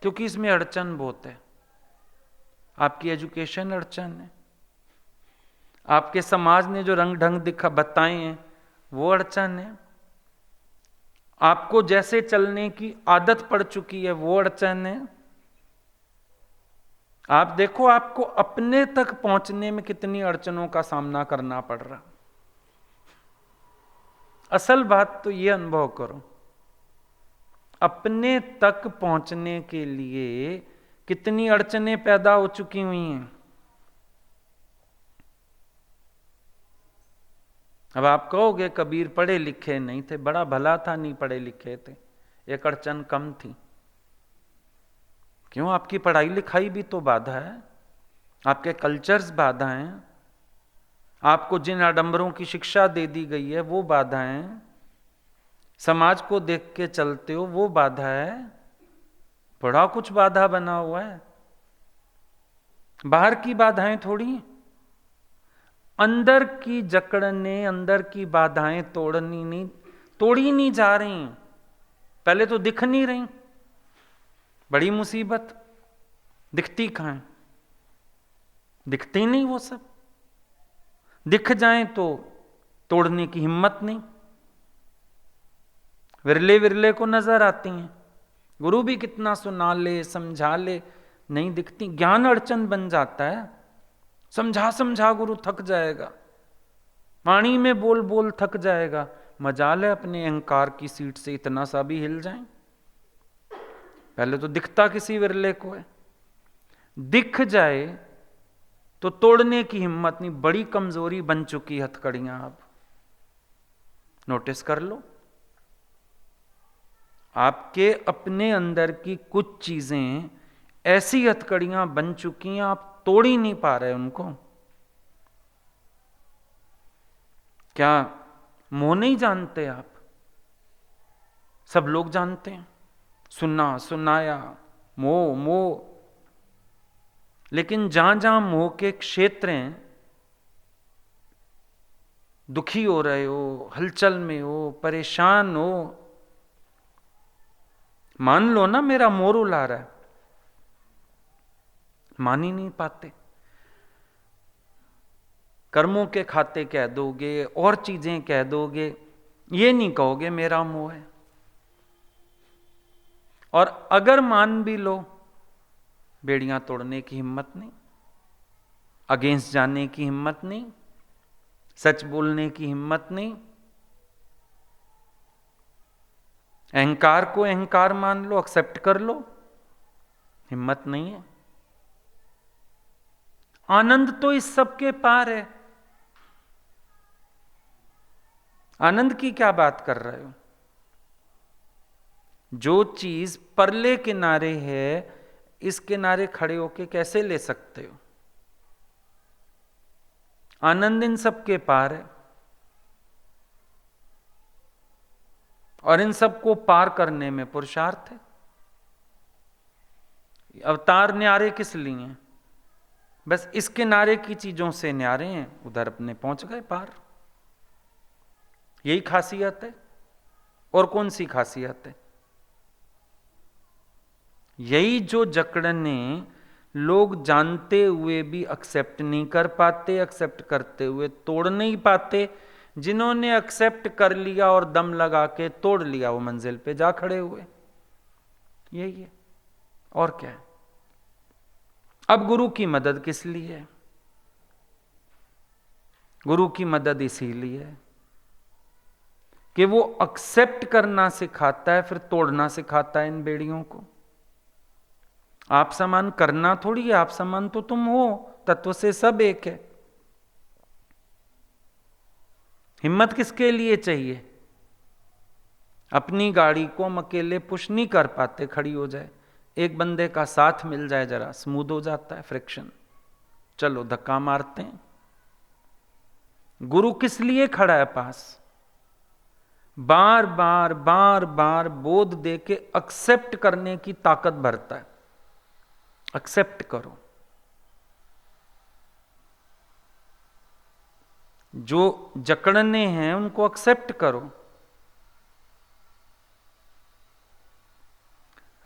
क्योंकि इसमें अड़चन बहुत है। आपकी एजुकेशन अड़चन है, आपके समाज ने जो रंग ढंग दिखा बताए हैं वो अड़चन है, आपको जैसे चलने की आदत पड़ चुकी है वो अड़चन है। आप देखो, आपको अपने तक पहुंचने में कितनी अड़चनों का सामना करना पड़ रहा। असल बात तो ये अनुभव करो, अपने तक पहुंचने के लिए कितनी अड़चनें पैदा हो चुकी हुई हैं। अब आप कहोगे कबीर पढ़े लिखे नहीं थे, बड़ा भला था नहीं पढ़े लिखे थे, एक अड़चन कम थी। क्यों? आपकी पढ़ाई लिखाई भी तो बाधा है, आपके कल्चर्स बाधा हैं, आपको जिन आडंबरों की शिक्षा दे दी गई है वो बाधा है, समाज को देख के चलते हो वो बाधा है, बड़ा कुछ बाधा बना हुआ है। बाहर की बाधाएं थोड़ी, अंदर की जकड़ने, अंदर की बाधाएं तोड़ी नहीं जा रही। पहले तो दिख नहीं रही, बड़ी मुसीबत। दिखती कहां है? दिखती नहीं वो सब। दिख जाएं तो तोड़ने की हिम्मत नहीं, विरले विरले को नजर आती हैं। गुरु भी कितना सुना ले, समझा ले, नहीं दिखती। ज्ञान अड़चन बन जाता है। समझा समझा गुरु थक जाएगा, वाणी में बोल बोल थक जाएगा। मजाल है अपने अहंकार की सीट से इतना सा भी हिल जाए। पहले तो दिखता किसी विरले को है, दिख जाए तो तोड़ने की हिम्मत नहीं। बड़ी कमजोरी बन चुकी हथकड़ियां। अब नोटिस कर लो, आपके अपने अंदर की कुछ चीजें ऐसी हथकड़ियां बन चुकी हैं, आप तोड़ ही नहीं पा रहे उनको। क्या मोह नहीं जानते आप? सब लोग जानते हैं, सुना सुनाया, मोह मोह। लेकिन जहां जहां मोह के क्षेत्र हैं, दुखी हो रहे हो, हलचल में हो, परेशान हो, मान लो ना मेरा मोह रुला रहा है, मान ही नहीं पाते। कर्मों के खाते कह दोगे और चीजें कह दोगे, ये नहीं कहोगे मेरा मोह है। और अगर मान भी लो, बेड़ियां तोड़ने की हिम्मत नहीं, अगेंस्ट जाने की हिम्मत नहीं, सच बोलने की हिम्मत नहीं। अहंकार को अहंकार मान लो, एक्सेप्ट कर लो, हिम्मत नहीं है। आनंद तो इस सब के पार है। आनंद की क्या बात कर रहे हो? जो चीज परले किनारे है, इस किनारे खड़े होके कैसे ले सकते हो? आनंद इन सब के पार है, और इन सब को पार करने में पुरुषार्थ है। अवतार न्यारे किस लिए? बस इस किनारे की चीजों से न्यारे हैं, उधर अपने पहुंच गए पार। यही खासियत है। और कौन सी खासियत है? यही जो जकड़ने लोग जानते हुए भी एक्सेप्ट नहीं कर पाते, एक्सेप्ट करते हुए तोड़ नहीं पाते। जिन्होंने एक्सेप्ट कर लिया और दम लगा के तोड़ लिया, वो मंजिल पे जा खड़े हुए। यही है, और क्या है। अब गुरु की मदद किस लिए है? गुरु की मदद इसीलिए है कि वो एक्सेप्ट करना सिखाता है, फिर तोड़ना सिखाता है इन बेड़ियों को। आप समान करना थोड़ी है, आप समान तो तुम हो, तत्व से सब एक है। हिम्मत किसके लिए चाहिए? अपनी गाड़ी को हम अकेले पुश नहीं कर पाते खड़ी हो जाए, एक बंदे का साथ मिल जाए, जरा स्मूथ हो जाता है फ्रिक्शन। चलो धक्का मारते हैं। गुरु किस लिए खड़ा है पास? बार बार बार बार बोध दे के एक्सेप्ट करने की ताकत भरता है। एक्सेप्ट करो, जो जकड़ने हैं उनको एक्सेप्ट करो।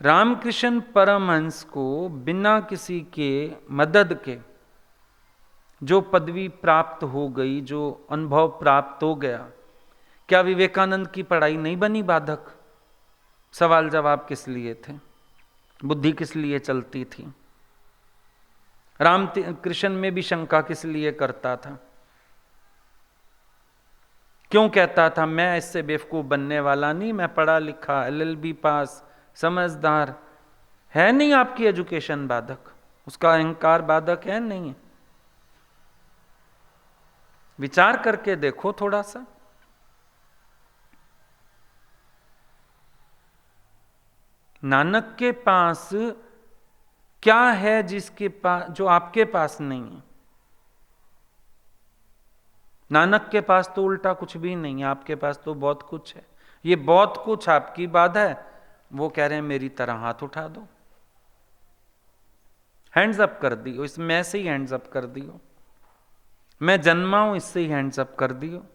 रामकृष्ण परमहंस को बिना किसी के मदद के जो पदवी प्राप्त हो गई, जो अनुभव प्राप्त हो गया, क्या विवेकानंद की पढ़ाई नहीं बनी बाधक? सवाल जवाब किस लिए थे? बुद्धि किस लिए चलती थी? राम कृष्ण में भी शंका किस लिए करता था? क्यों कहता था मैं इससे बेवकूफ बनने वाला नहीं, मैं पढ़ा लिखा, LLB पास, समझदार? है नहीं आपकी एजुकेशन बाधक? उसका अहंकार बाधक है नहीं? विचार करके देखो थोड़ा सा। नानक के पास क्या है जिसके पास, जो आपके पास नहीं है? नानक के पास तो उल्टा कुछ भी नहीं है, आपके पास तो बहुत कुछ है। ये बहुत कुछ आपकी बाधा है, वो कह रहे हैं मेरी तरह हाथ उठा दो, हैंड्स अप कर दियो, इसमें से ही हैंड्स अप कर दियो, मैं जन्मा हूं इससे ही हैंड्स अप कर दियो।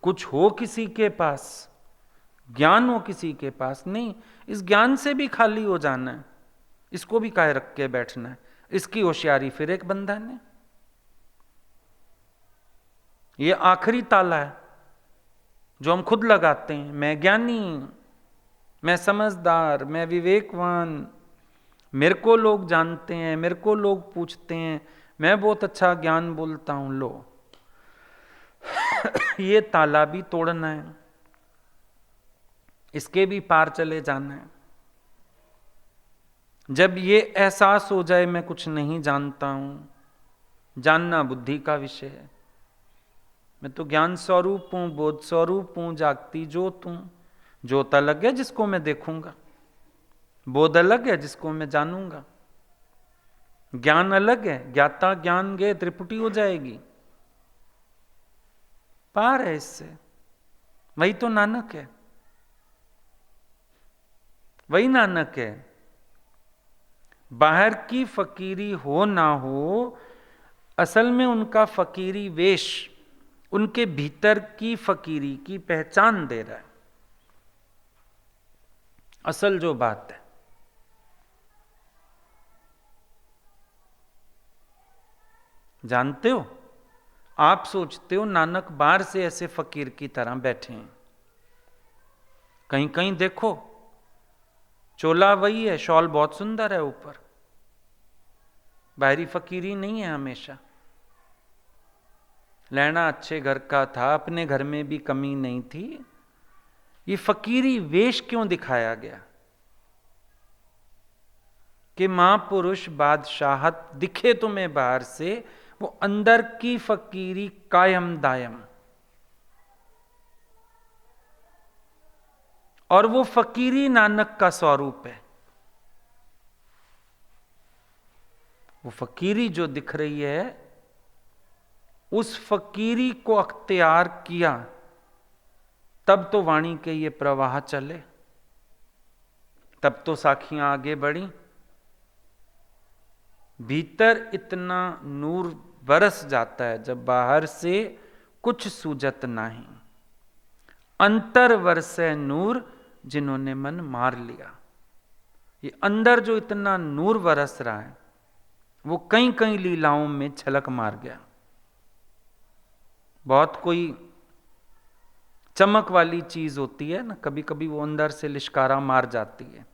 कुछ हो किसी के पास, ज्ञान हो किसी के पास, नहीं, इस ज्ञान से भी खाली हो जाना है, इसको भी काहे रख के बैठना है। इसकी होशियारी फिर एक बंधन है। ये आखिरी ताला है जो हम खुद लगाते हैं। मैं ज्ञानी, मैं समझदार, मैं विवेकवान, मेरे को लोग जानते हैं, मेरे को लोग पूछते हैं, मैं बहुत अच्छा ज्ञान बोलता हूं। लो ये ताला भी तोड़ना है, इसके भी पार चले जाना है। जब ये एहसास हो जाए मैं कुछ नहीं जानता हूं, जानना बुद्धि का विषय है, मैं तो ज्ञान स्वरूप हूं, बोध स्वरूप हूं, जागती ज्योत हूं। ज्योत अलग है जिसको मैं देखूंगा, बोध अलग है जिसको मैं जानूंगा, ज्ञान अलग है। ज्ञाता ज्ञान गे त्रिपुटी हो जाएगी, पार है इससे। वही तो नानक है, वही नानक है। बाहर की फकीरी हो ना हो, असल में उनका फकीरी वेश उनके भीतर की फकीरी की पहचान दे रहा है। असल जो बात है, जानते हो, आप सोचते हो नानक बाहर से ऐसे फकीर की तरह बैठे हैं। कहीं कहीं देखो, चोला वही है, शॉल बहुत सुंदर है ऊपर, बाहरी फकीरी नहीं है हमेशा। लहना अच्छे घर का था, अपने घर में भी कमी नहीं थी। ये फकीरी वेश क्यों दिखाया गया? कि महापुरुष बादशाहत दिखे तुम्हें बाहर से, वो अंदर की फकीरी कायम दायम। और वो फकीरी नानक का स्वरूप है। वो फकीरी जो दिख रही है, उस फकीरी को अख्तियार किया तब तो वाणी के ये प्रवाह चले, तब तो साखियां आगे बढ़ी। भीतर इतना नूर बरस जाता है जब बाहर से कुछ सूझत नहीं। अंतर वर्षे नूर जिन्होंने मन मार लिया। ये अंदर जो इतना नूर बरस रहा है वो कई कई लीलाओं में छलक मार गया। बहुत कोई चमक वाली चीज होती है ना, कभी कभी वो अंदर से लिशकारा मार जाती है।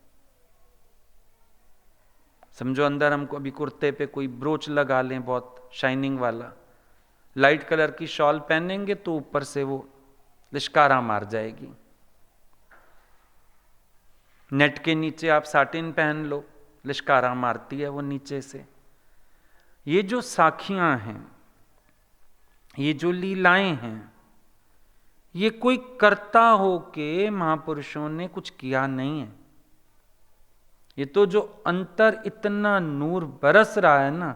समझो अंदर हमको अभी कुर्ते पे कोई ब्रोच लगा लें बहुत शाइनिंग वाला, लाइट कलर की शॉल पहनेंगे तो ऊपर से वो लिशकारा मार जाएगी। नेट के नीचे आप साटिन पहन लो, लिशकारा मारती है वो नीचे से। ये जो साखियां हैं, ये जो लीलाएं हैं, ये कोई कर्ता हो के महापुरुषों ने कुछ किया नहीं है। ये तो जो अंतर इतना नूर बरस रहा है ना,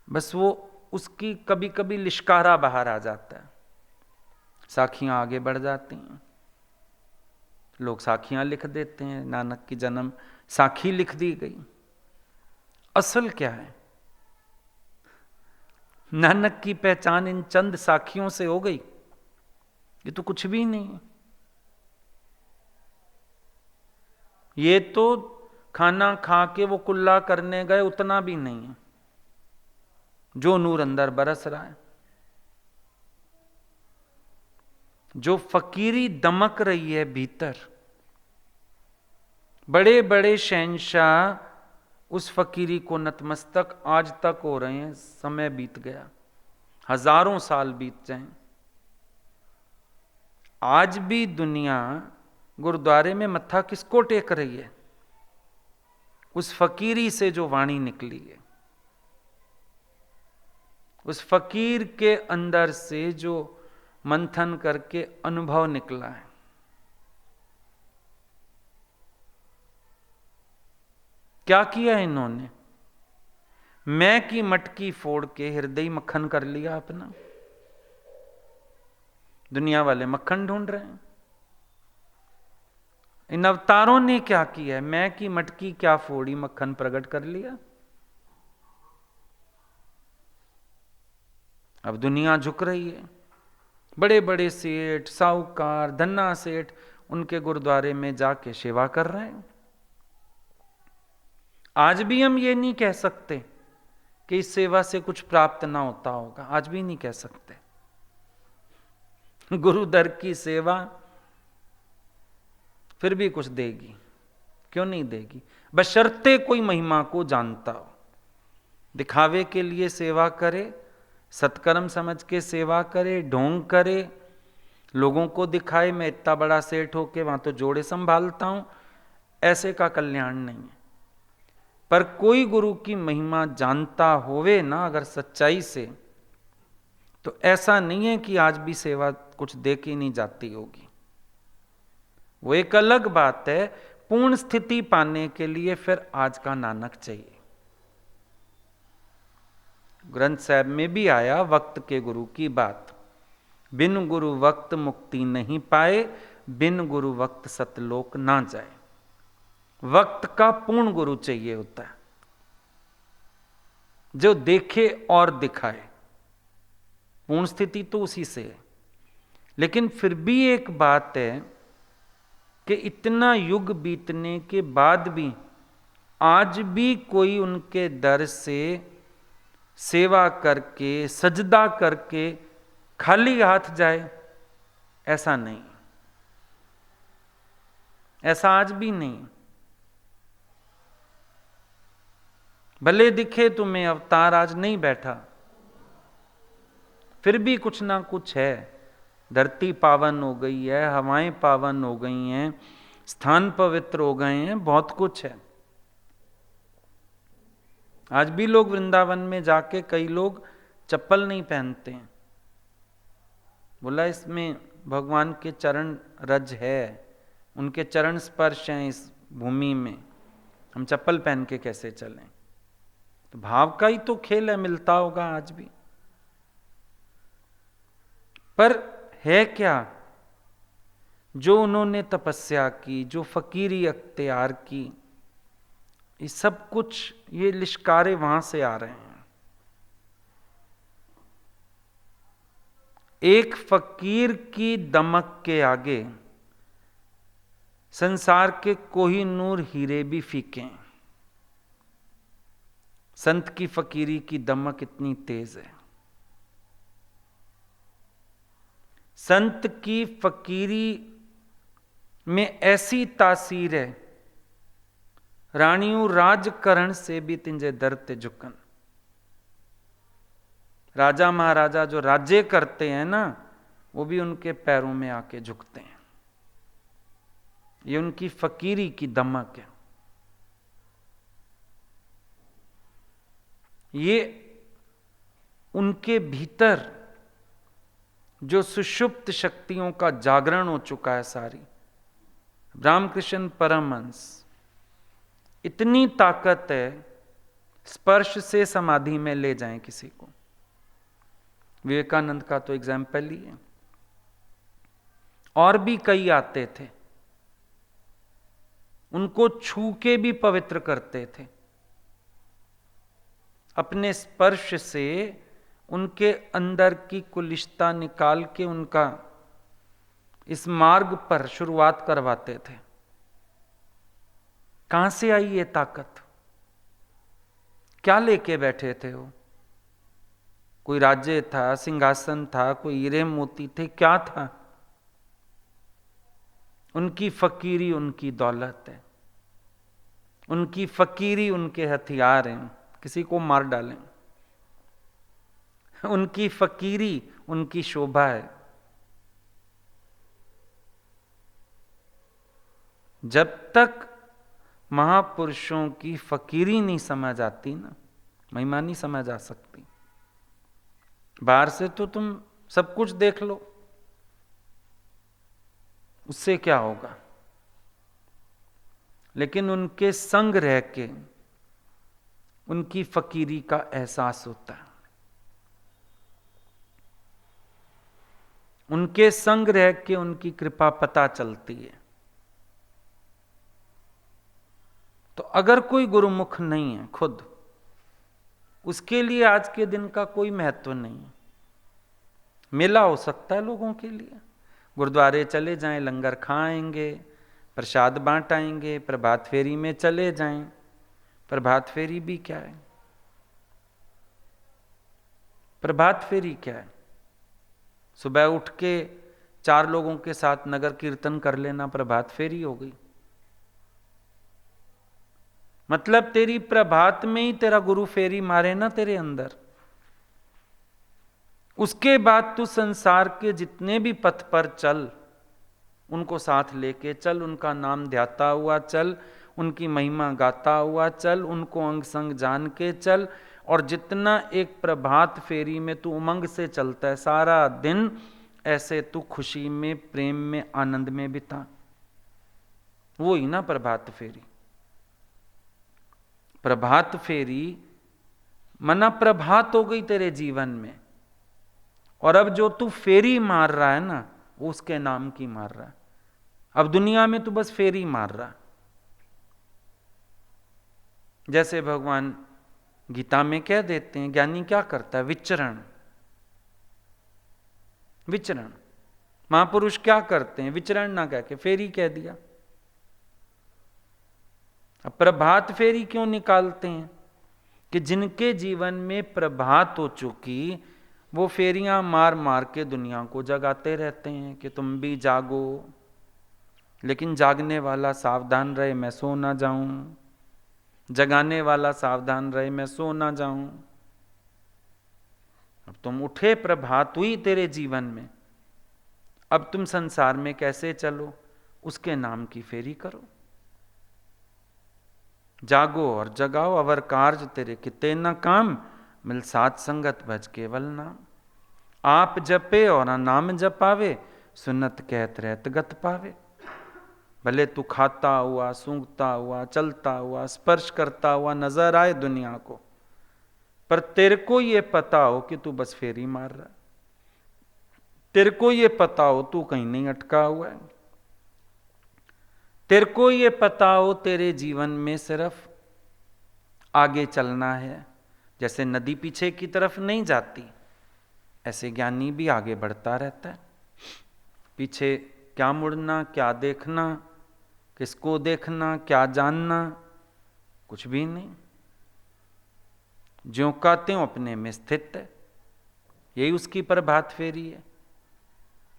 बस वो उसकी कभी कभी लिशकारा बाहर आ जाता है, साखियां आगे बढ़ जाती हैं। लोग साखियां लिख देते हैं, नानक की जन्म साखी लिख दी गई। असल क्या है? नानक की पहचान इन चंद साखियों से हो गई? ये तो कुछ भी नहीं है। ये तो खाना खा के वो कुल्ला करने गए, उतना भी नहीं है जो नूर अंदर बरस रहा है, जो फकीरी दमक रही है भीतर। बड़े बड़े शहंशाह उस फकीरी को नतमस्तक आज तक हो रहे हैं। समय बीत गया, हजारों साल बीत जाएं, आज भी दुनिया गुरुद्वारे में मत्था किसको टेक रही है? उस फकीरी से जो वाणी निकली है, उस फकीर के अंदर से जो मंथन करके अनुभव निकला है। क्या किया इन्होंने? मैं की मटकी फोड़ के हृदय मक्खन कर लिया अपना। दुनिया वाले मक्खन ढूंढ रहे हैं। इन अवतारों ने क्या किया है? मैं की मटकी क्या फोड़ी, मक्खन प्रकट कर लिया। अब दुनिया झुक रही है। बड़े बड़े सेठ, साहूकार, धन्ना सेठ उनके गुरुद्वारे में जाके सेवा कर रहे हैं। आज भी हम ये नहीं कह सकते कि इस सेवा से कुछ प्राप्त ना होता होगा, आज भी नहीं कह सकते। गुरु दर की सेवा फिर भी कुछ देगी, क्यों नहीं देगी? बशर्ते कोई महिमा को जानता हो। दिखावे के लिए सेवा करे, सत्कर्म समझ के सेवा करे, ढोंग करे, लोगों को दिखाए मैं इतना बड़ा सेठ होके वहां तो जोड़े संभालता हूं, ऐसे का कल्याण नहीं है। पर कोई गुरु की महिमा जानता होवे ना अगर सच्चाई से, तो ऐसा नहीं है कि आज भी सेवा कुछ देखी नहीं जाती होगी। वो एक अलग बात है। पूर्ण स्थिति पाने के लिए फिर आज का नानक चाहिए। ग्रंथ साहब में भी आया वक्त के गुरु की बात, बिन गुरु वक्त मुक्ति नहीं पाए, बिन गुरु वक्त सतलोक ना जाए। वक्त का पूर्ण गुरु चाहिए होता है, जो देखे और दिखाए। पूर्ण स्थिति तो उसी से है। लेकिन फिर भी एक बात है कि इतना युग बीतने के बाद भी आज भी कोई उनके दर से सेवा करके, सजदा करके खाली हाथ जाए, ऐसा नहीं। ऐसा आज भी नहीं। भले दिखे तुम्हें अवतार आज नहीं बैठा, फिर भी कुछ ना कुछ है। धरती पावन हो गई है, हवाएं पावन हो गई हैं, स्थान पवित्र हो गए हैं, बहुत कुछ है। आज भी लोग वृंदावन में जाके कई लोग चप्पल नहीं पहनते हैं। बोला इसमें भगवान के चरण रज है, उनके चरण स्पर्श हैं इस भूमि में, हम चप्पल पहन के कैसे चलें? तो भाव का ही तो खेल है, मिलता होगा आज भी। पर है क्या? जो उन्होंने तपस्या की, जो फकीरी अख्तियार की, ये सब कुछ ये लिश्कारे वहां से आ रहे हैं। एक फकीर की दमक के आगे संसार के कोहिनूर हीरे भी फीके हैं, संत की फकीरी की दमक इतनी तेज है। संत की फकीरी में ऐसी तासीर है, रानियों राजकरण से भी तिंजे दरते झुकन। राजा महाराजा जो राज्य करते हैं ना, वो भी उनके पैरों में आके झुकते हैं। ये उनकी फकीरी की दमक है। ये उनके भीतर जो सुषुप्त शक्तियों का जागरण हो चुका है सारी। रामकृष्ण परमहंस, इतनी ताकत है, स्पर्श से समाधि में ले जाएं किसी को। विवेकानंद का तो एग्जाम्पल ही है, और भी कई आते थे, उनको छू के भी पवित्र करते थे। अपने स्पर्श से उनके अंदर की कुलिष्टता निकाल के उनका इस मार्ग पर शुरुआत करवाते थे। कहां से आई ये ताकत? क्या लेके बैठे थे वो? कोई राज्य था, सिंहासन था, कोई हीरे मोती थे, क्या था? उनकी फकीरी उनकी दौलत है, उनकी फकीरी उनके हथियार हैं, किसी को मार डालें। उनकी फकीरी उनकी शोभा है। जब तक महापुरुषों की फकीरी नहीं समझ आती ना, महिमा नहीं समझ आ सकती। बाहर से तो तुम सब कुछ देख लो, उससे क्या होगा? लेकिन उनके संग रह के उनकी फकीरी का एहसास होता है। उनके संग रह के उनकी कृपा पता चलती है। तो अगर कोई गुरुमुख नहीं है खुद, उसके लिए आज के दिन का कोई महत्व नहीं है। मेला हो सकता है लोगों के लिए, गुरुद्वारे चले जाएं, लंगर खाएंगे, प्रसाद बांट आएंगे, प्रभात फेरी में चले जाएं। प्रभात फेरी भी क्या है? प्रभात फेरी क्या है? सुबह उठ के 4 लोगों के साथ नगर कीर्तन कर लेना प्रभात फेरी हो गई। मतलब तेरी प्रभात में ही तेरा गुरु फेरी मारे ना तेरे अंदर, उसके बाद तू संसार के जितने भी पथ पर चल, उनको साथ लेके चल, उनका नाम ध्याता हुआ चल, उनकी महिमा गाता हुआ चल, उनको अंग संग जान के चल। और जितना एक प्रभात फेरी में तू उमंग से चलता है, सारा दिन ऐसे तू खुशी में, प्रेम में, आनंद में बिता। वो ही ना प्रभात फेरी। प्रभात फेरी मना प्रभात हो गई तेरे जीवन में, और अब जो तू फेरी मार रहा है ना, वो उसके नाम की मार रहा है। अब दुनिया में तू बस फेरी मार रहा। जैसे भगवान गीता में कह देते हैं, ज्ञानी क्या करता है? विचरण। विचरण। महापुरुष क्या करते हैं? विचरण ना कह के फेरी कह दिया। अब प्रभात फेरी क्यों निकालते हैं? कि जिनके जीवन में प्रभात हो चुकी, वो फेरियां मार मार के दुनिया को जगाते रहते हैं कि तुम भी जागो। लेकिन जागने वाला सावधान रहे मैं सो ना जाऊं, जगाने वाला सावधान रहे मैं सो ना जाऊं। अब तुम उठे, प्रभात हुई तेरे जीवन में, अब तुम संसार में कैसे चलो, उसके नाम की फेरी करो। जागो और जगाओ, अवर कार्य तेरे किते न काम, मिल साथ संगत भज केवल नाम। आप जपे और नाम जपावे, सुनत कहत रहत गत पावे। भले तू खाता हुआ, सूंघता हुआ, चलता हुआ, स्पर्श करता हुआ नजर आए दुनिया को, पर तेरे को ये पता हो कि तू बस फेरी मार रहा है। तेरे को ये पता हो तू कहीं नहीं अटका हुआ है। तेरे को ये पता हो तेरे जीवन में सिर्फ आगे चलना है। जैसे नदी पीछे की तरफ नहीं जाती, ऐसे ज्ञानी भी आगे बढ़ता रहता है। पीछे क्या मुड़ना, क्या देखना, किसको देखना, क्या जानना, कुछ भी नहीं। ज्यों का त्यों अपने में स्थित है, यही उसकी प्रभात फेरी है।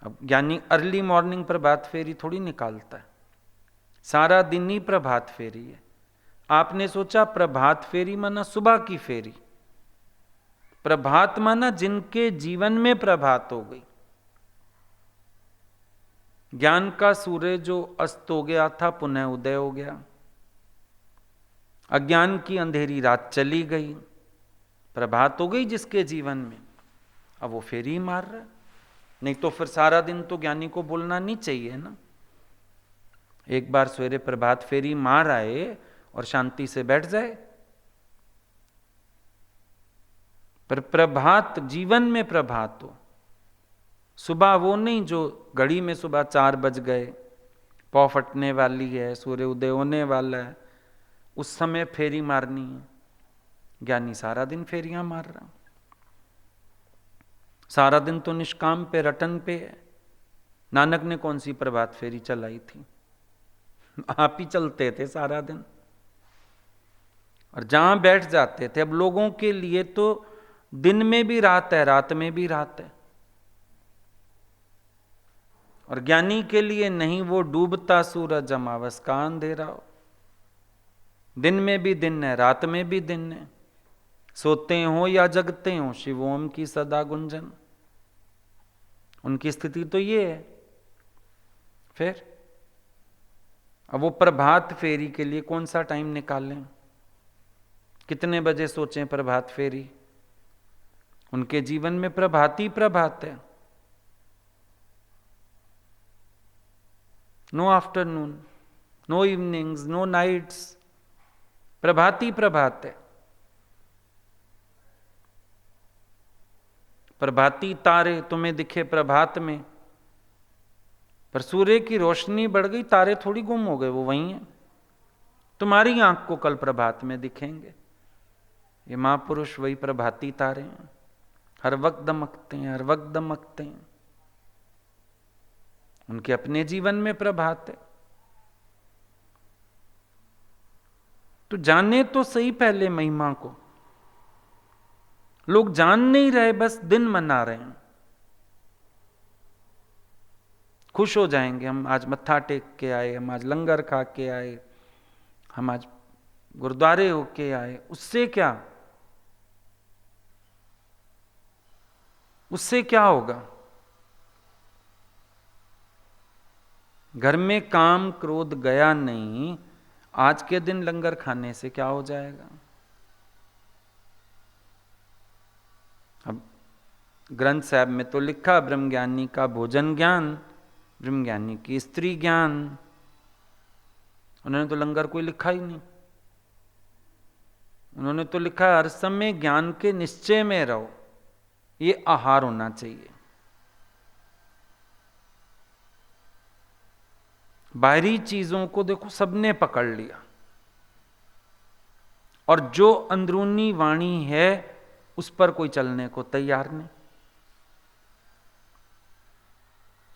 अब ज्ञानी अर्ली मॉर्निंग प्रभात फेरी थोड़ी निकालता है, सारा दिन ही प्रभात फेरी है। आपने सोचा प्रभात फेरी माना सुबह की फेरी, प्रभात माना जिनके जीवन में प्रभात हो गई। ज्ञान का सूर्य जो अस्त हो गया था पुनः उदय हो गया, अज्ञान की अंधेरी रात चली गई, प्रभात हो गई जिसके जीवन में, अब वो फेरी मार रहा है। नहीं तो फिर सारा दिन तो ज्ञानी को बोलना नहीं चाहिए ना। एक बार सवेरे प्रभात फेरी मार आए और शांति से बैठ जाए। पर प्रभात जीवन में प्रभात हो, सुबह वो नहीं जो घड़ी में सुबह 4 बज गए, पौ फटने वाली है, सूर्य उदय होने वाला है, उस समय फेरी मारनी है। ज्ञानी सारा दिन फेरियां मार रहा, सारा दिन तो निष्काम पे रटन पे है। नानक ने कौन सी प्रभात फेरी चलाई थी? आप ही चलते थे सारा दिन, और जहां बैठ जाते थे। अब लोगों के लिए तो दिन में भी रात है, रात में भी रात है, और ज्ञानी के लिए नहीं, वो डूबता सूरज अमावस का अंधेरा हो। दिन में भी दिन है, रात में भी दिन है, सोते हो या जगते हो शिव ओम की सदा गुंजन। उनकी स्थिति तो ये है। फिर अब वो प्रभात फेरी के लिए कौन सा टाइम निकालें, कितने बजे सोचें प्रभात फेरी? उनके जीवन में प्रभात ही प्रभात है। No afternoon, no evenings, no nights, प्रभात ही प्रभात है। प्रभाती तारे तुम्हें दिखे प्रभात में, पर सूर्य की रोशनी बढ़ गई, तारे थोड़ी गुम हो गए, वो वहीं हैं। तुम्हारी आंख को कल प्रभात में दिखेंगे। ये महापुरुष वही प्रभाती तारे हैं, हर वक्त दमकते हैं, हर वक्त दमकते हैं। उनके अपने जीवन में प्रभात है। तो जाने तो सही पहले महिमा को। लोग जान नहीं रहे, बस दिन मना रहे हैं। खुश हो जाएंगे, हम आज मत्था टेक के आए, हम आज लंगर खा के आए, हम आज गुरुद्वारे होके आए। उससे क्या, उससे क्या होगा? घर में काम क्रोध गया नहीं, आज के दिन लंगर खाने से क्या हो जाएगा? अब ग्रंथ साहब में तो लिखा ब्रह्मज्ञानी का भोजन ज्ञान, ब्रह्मज्ञानी की स्त्री ज्ञान। उन्होंने तो लंगर कोई लिखा ही नहीं। उन्होंने तो लिखा हर समय ज्ञान के निश्चय में रहो, ये आहार होना चाहिए। बाहरी चीजों को देखो सबने पकड़ लिया, और जो अंदरूनी वाणी है उस पर कोई चलने को तैयार नहीं।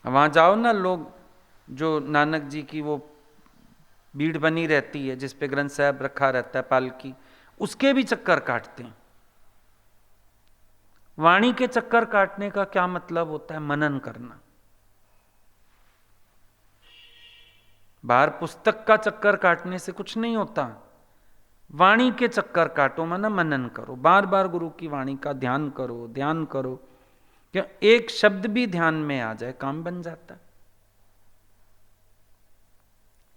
वहां जाओ ना, लोग जो नानक जी की वो भीड़ बनी रहती है जिस पे ग्रंथ साहब रखा रहता है पालकी, उसके भी चक्कर काटते हैं। वाणी के चक्कर काटने का क्या मतलब होता है? मनन करना। बाहर पुस्तक का चक्कर काटने से कुछ नहीं होता, वाणी के चक्कर काटो, माना मनन करो, बार बार गुरु की वाणी का ध्यान करो, ध्यान करो। क्यों? एक शब्द भी ध्यान में आ जाए काम बन जाता है।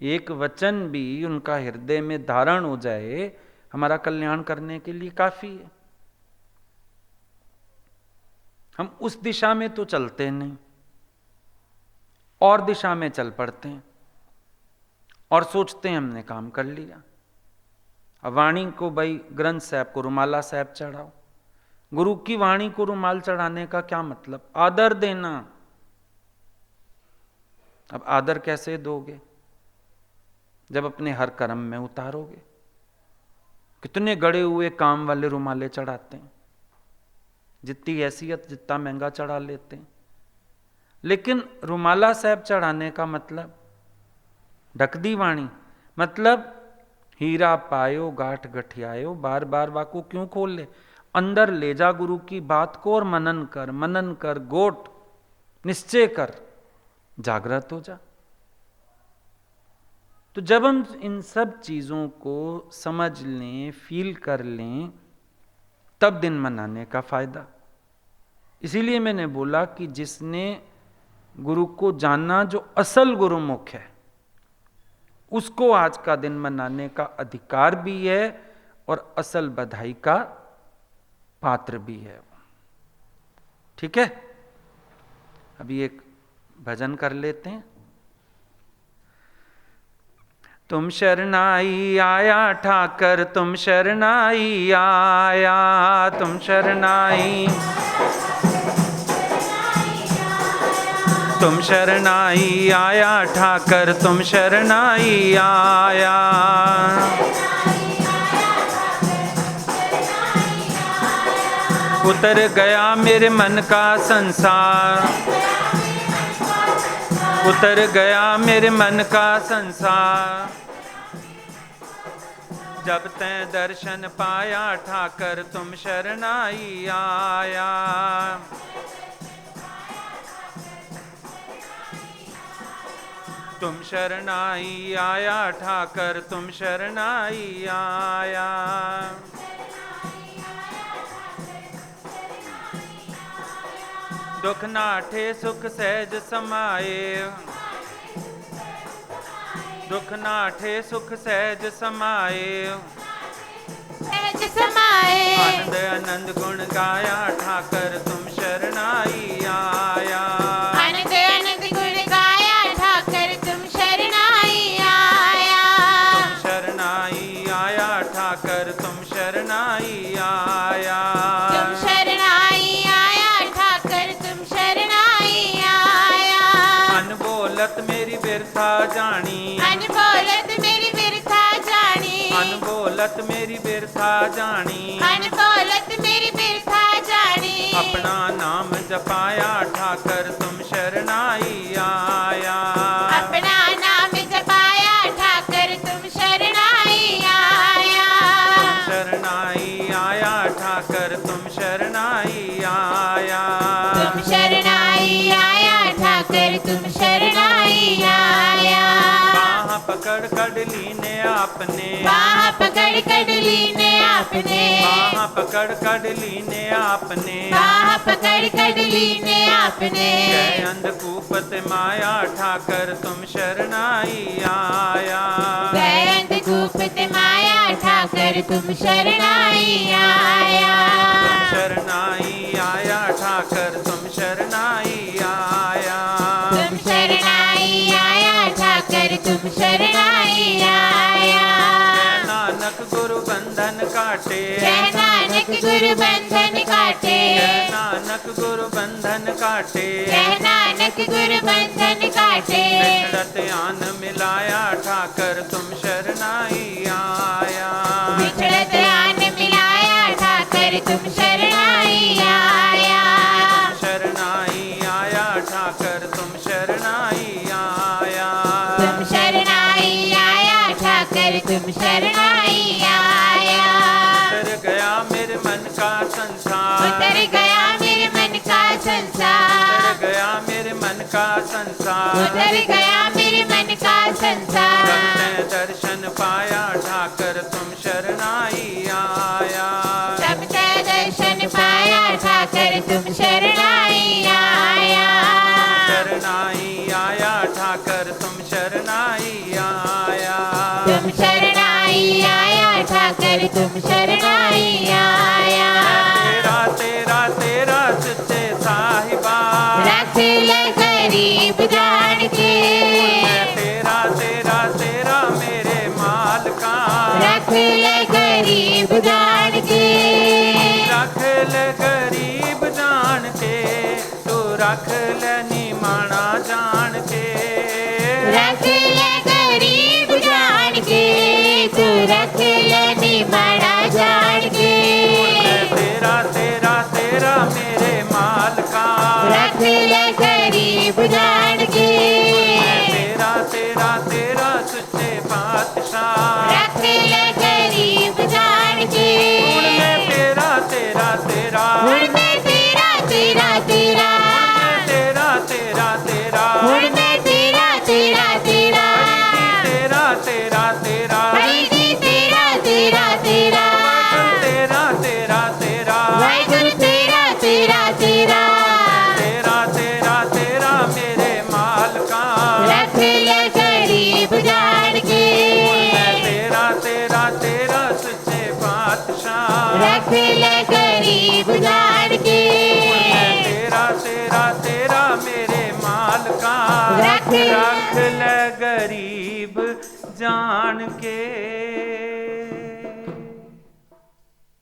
एक वचन भी उनका हृदय में धारण हो जाए, हमारा कल्याण करने के लिए काफी है। हम उस दिशा में तो चलते नहीं, और दिशा में चल पड़ते हैं और सोचते हैं हमने काम कर लिया। अब वाणी को भाई ग्रंथ साहब को रुमाला साहब चढ़ाओ। गुरु की वाणी को रुमाल चढ़ाने का क्या मतलब? आदर देना। अब आदर कैसे दोगे जब अपने हर कर्म में उतारोगे? कितने गड़े हुए काम वाले रुमाले चढ़ाते हैं, जितनी हैसियत जितना महंगा चढ़ा लेते हैं। लेकिन रुमाला साहब चढ़ाने का मतलब ढक दी वाणी मतलब हीरा पायो गांठ गठियायो, बार बार वाको क्यों खोल ले, अंदर ले जा गुरु की बात को और मनन कर, गोट निश्चय कर, जागृत हो जा। तो जब हम इन सब चीजों को समझ लें, फील कर लें, तब दिन मनाने का फायदा। इसीलिए मैंने बोला कि जिसने गुरु को जानना, जो असल गुरुमुख है, उसको आज का दिन मनाने का अधिकार भी है और असल बधाई का पात्र भी है। ठीक है, अभी एक भजन कर लेते हैं। तुम शरणाई आया ठाकर, तुम शरणाई आया, तुम शरणाई, तुम शरणाई आया ठाकर, तुम शरणाई आया। उतर गया मेरे मन का संसार, उतर गया मेरे मन का संसार, जब तैं दर्शन पाया ठाकर, तुम शरणाई आया। तुम शरणाई आया ठाकर, तुम शरणाई आया। दुख नाठे सुख सहज समाए, दुख नाठे सुख सहज समाए, सहज समाए। आनंद आनंद गुण गाया ठाकर, तुम शरणाई आया। आनंद आनंद गुण गाया ठाकर, तुम शरणाई आया। तुम शरणाई आया ठाकर, तुम शरणाई आया। तुम शरणाई आया ठाकर, तुम शरणाई आया। अनबोलत मेरी बिरथा जानी, अनबोलत मेरी बिरथा जानी, अनबोलत मेरी बिरथा जानी, अनबोलत मेरी बिरथा जानी। अपना नाम जपाया ठाकर, तुम शरणाई आया। अपना नाम जपाया ठाकर, तुम शरणाई आया। तुम शरणाई आया ठाकर, तुम शरणाई आया। तुम शरणाई आया ठाकर, तुम शरणाई आया। बाह पकड़ कड़ली ने आपने, बाह पकड़ कड़ली ने आपने, बाह पकड़ कड़ली ने आपने, बाह पकड़ कड़ली ने आपने। जय अंधकूपत माया ठाकर, तुम शरणाई आया। जय अंधकूपत माया ठाकर, तुम शरणाई आया। तुम शरणाई आया ठाकर, तुम शरणाई आया। तुम शरणाई आया ठाकर, तुम शरणाई आया। जय नानक गुरु बंधन काटे, जय नानक गुरु बंधन काटे, जय नानक गुरु बंधन काटे, जय नानक गुरु बंधन काटे। बिछड़त आन मिलाया ठाकर, तुम शरणाई आया। बिछड़त आन मिलाया ठाकर, तुम शरणाई आया। शरणाई आया ठाकर, तुम शरणाई आया। तुम शरणाई आया ठाकर, तुम शरणाई आया। उतर गया मेरे मन का संसार, उतर गया मेरे मन का संसार, उतर गया मेरे मन का संसार, उतर गया मेरे मन का संसार। जब तैं दर्शन पाया ठाकर, तुम शरणाई आया। जब तैं दर्शन पाया ठाकर, तुम शरणाई आया। शरणाई आया ठाकर, तुम शरणाई आया। तुम शरणाई आया ठाकर, तुम शरणाई आया। तेरा तेरा तेरा सच्चे साहिबा, रख ले गरीब जान के, तेरा तेरा तेरा मेरे माल का, रख ले गरीब जान के, रख ले गरीब जान के, तू रख ले निमाना जान के, रख ले गरीब जान के, तू रख ले निमाना जान के। तेरा तेरा तेरा मेरे माल का, रख ले गरीब जान के, तेरा तेरा तेरा पातशाह। रख ले गरीब जान के, हुण मैं तेरा तेरा तेरा, हुण मैं तेरा तेरा तेरा, तेरा तेरा तेरा, हुण मैं तेरा तेरा तेरा, तेरा तेरा तेरा, हरि जी तेरा तेरा तेरा, तेरा तेरा तेरा, वाहिगुरु तेरा तेरा तेरा, तेरा तेरा तेरा मेरे मालका। रख ले गरीब जान के, मैं तेरा तेरा तेरा सच्चे पातशाह। रख ले गरीब जान के, मैं तेरा तेरा तेरा मेरे मालका। रख रख ले गरीब जान के।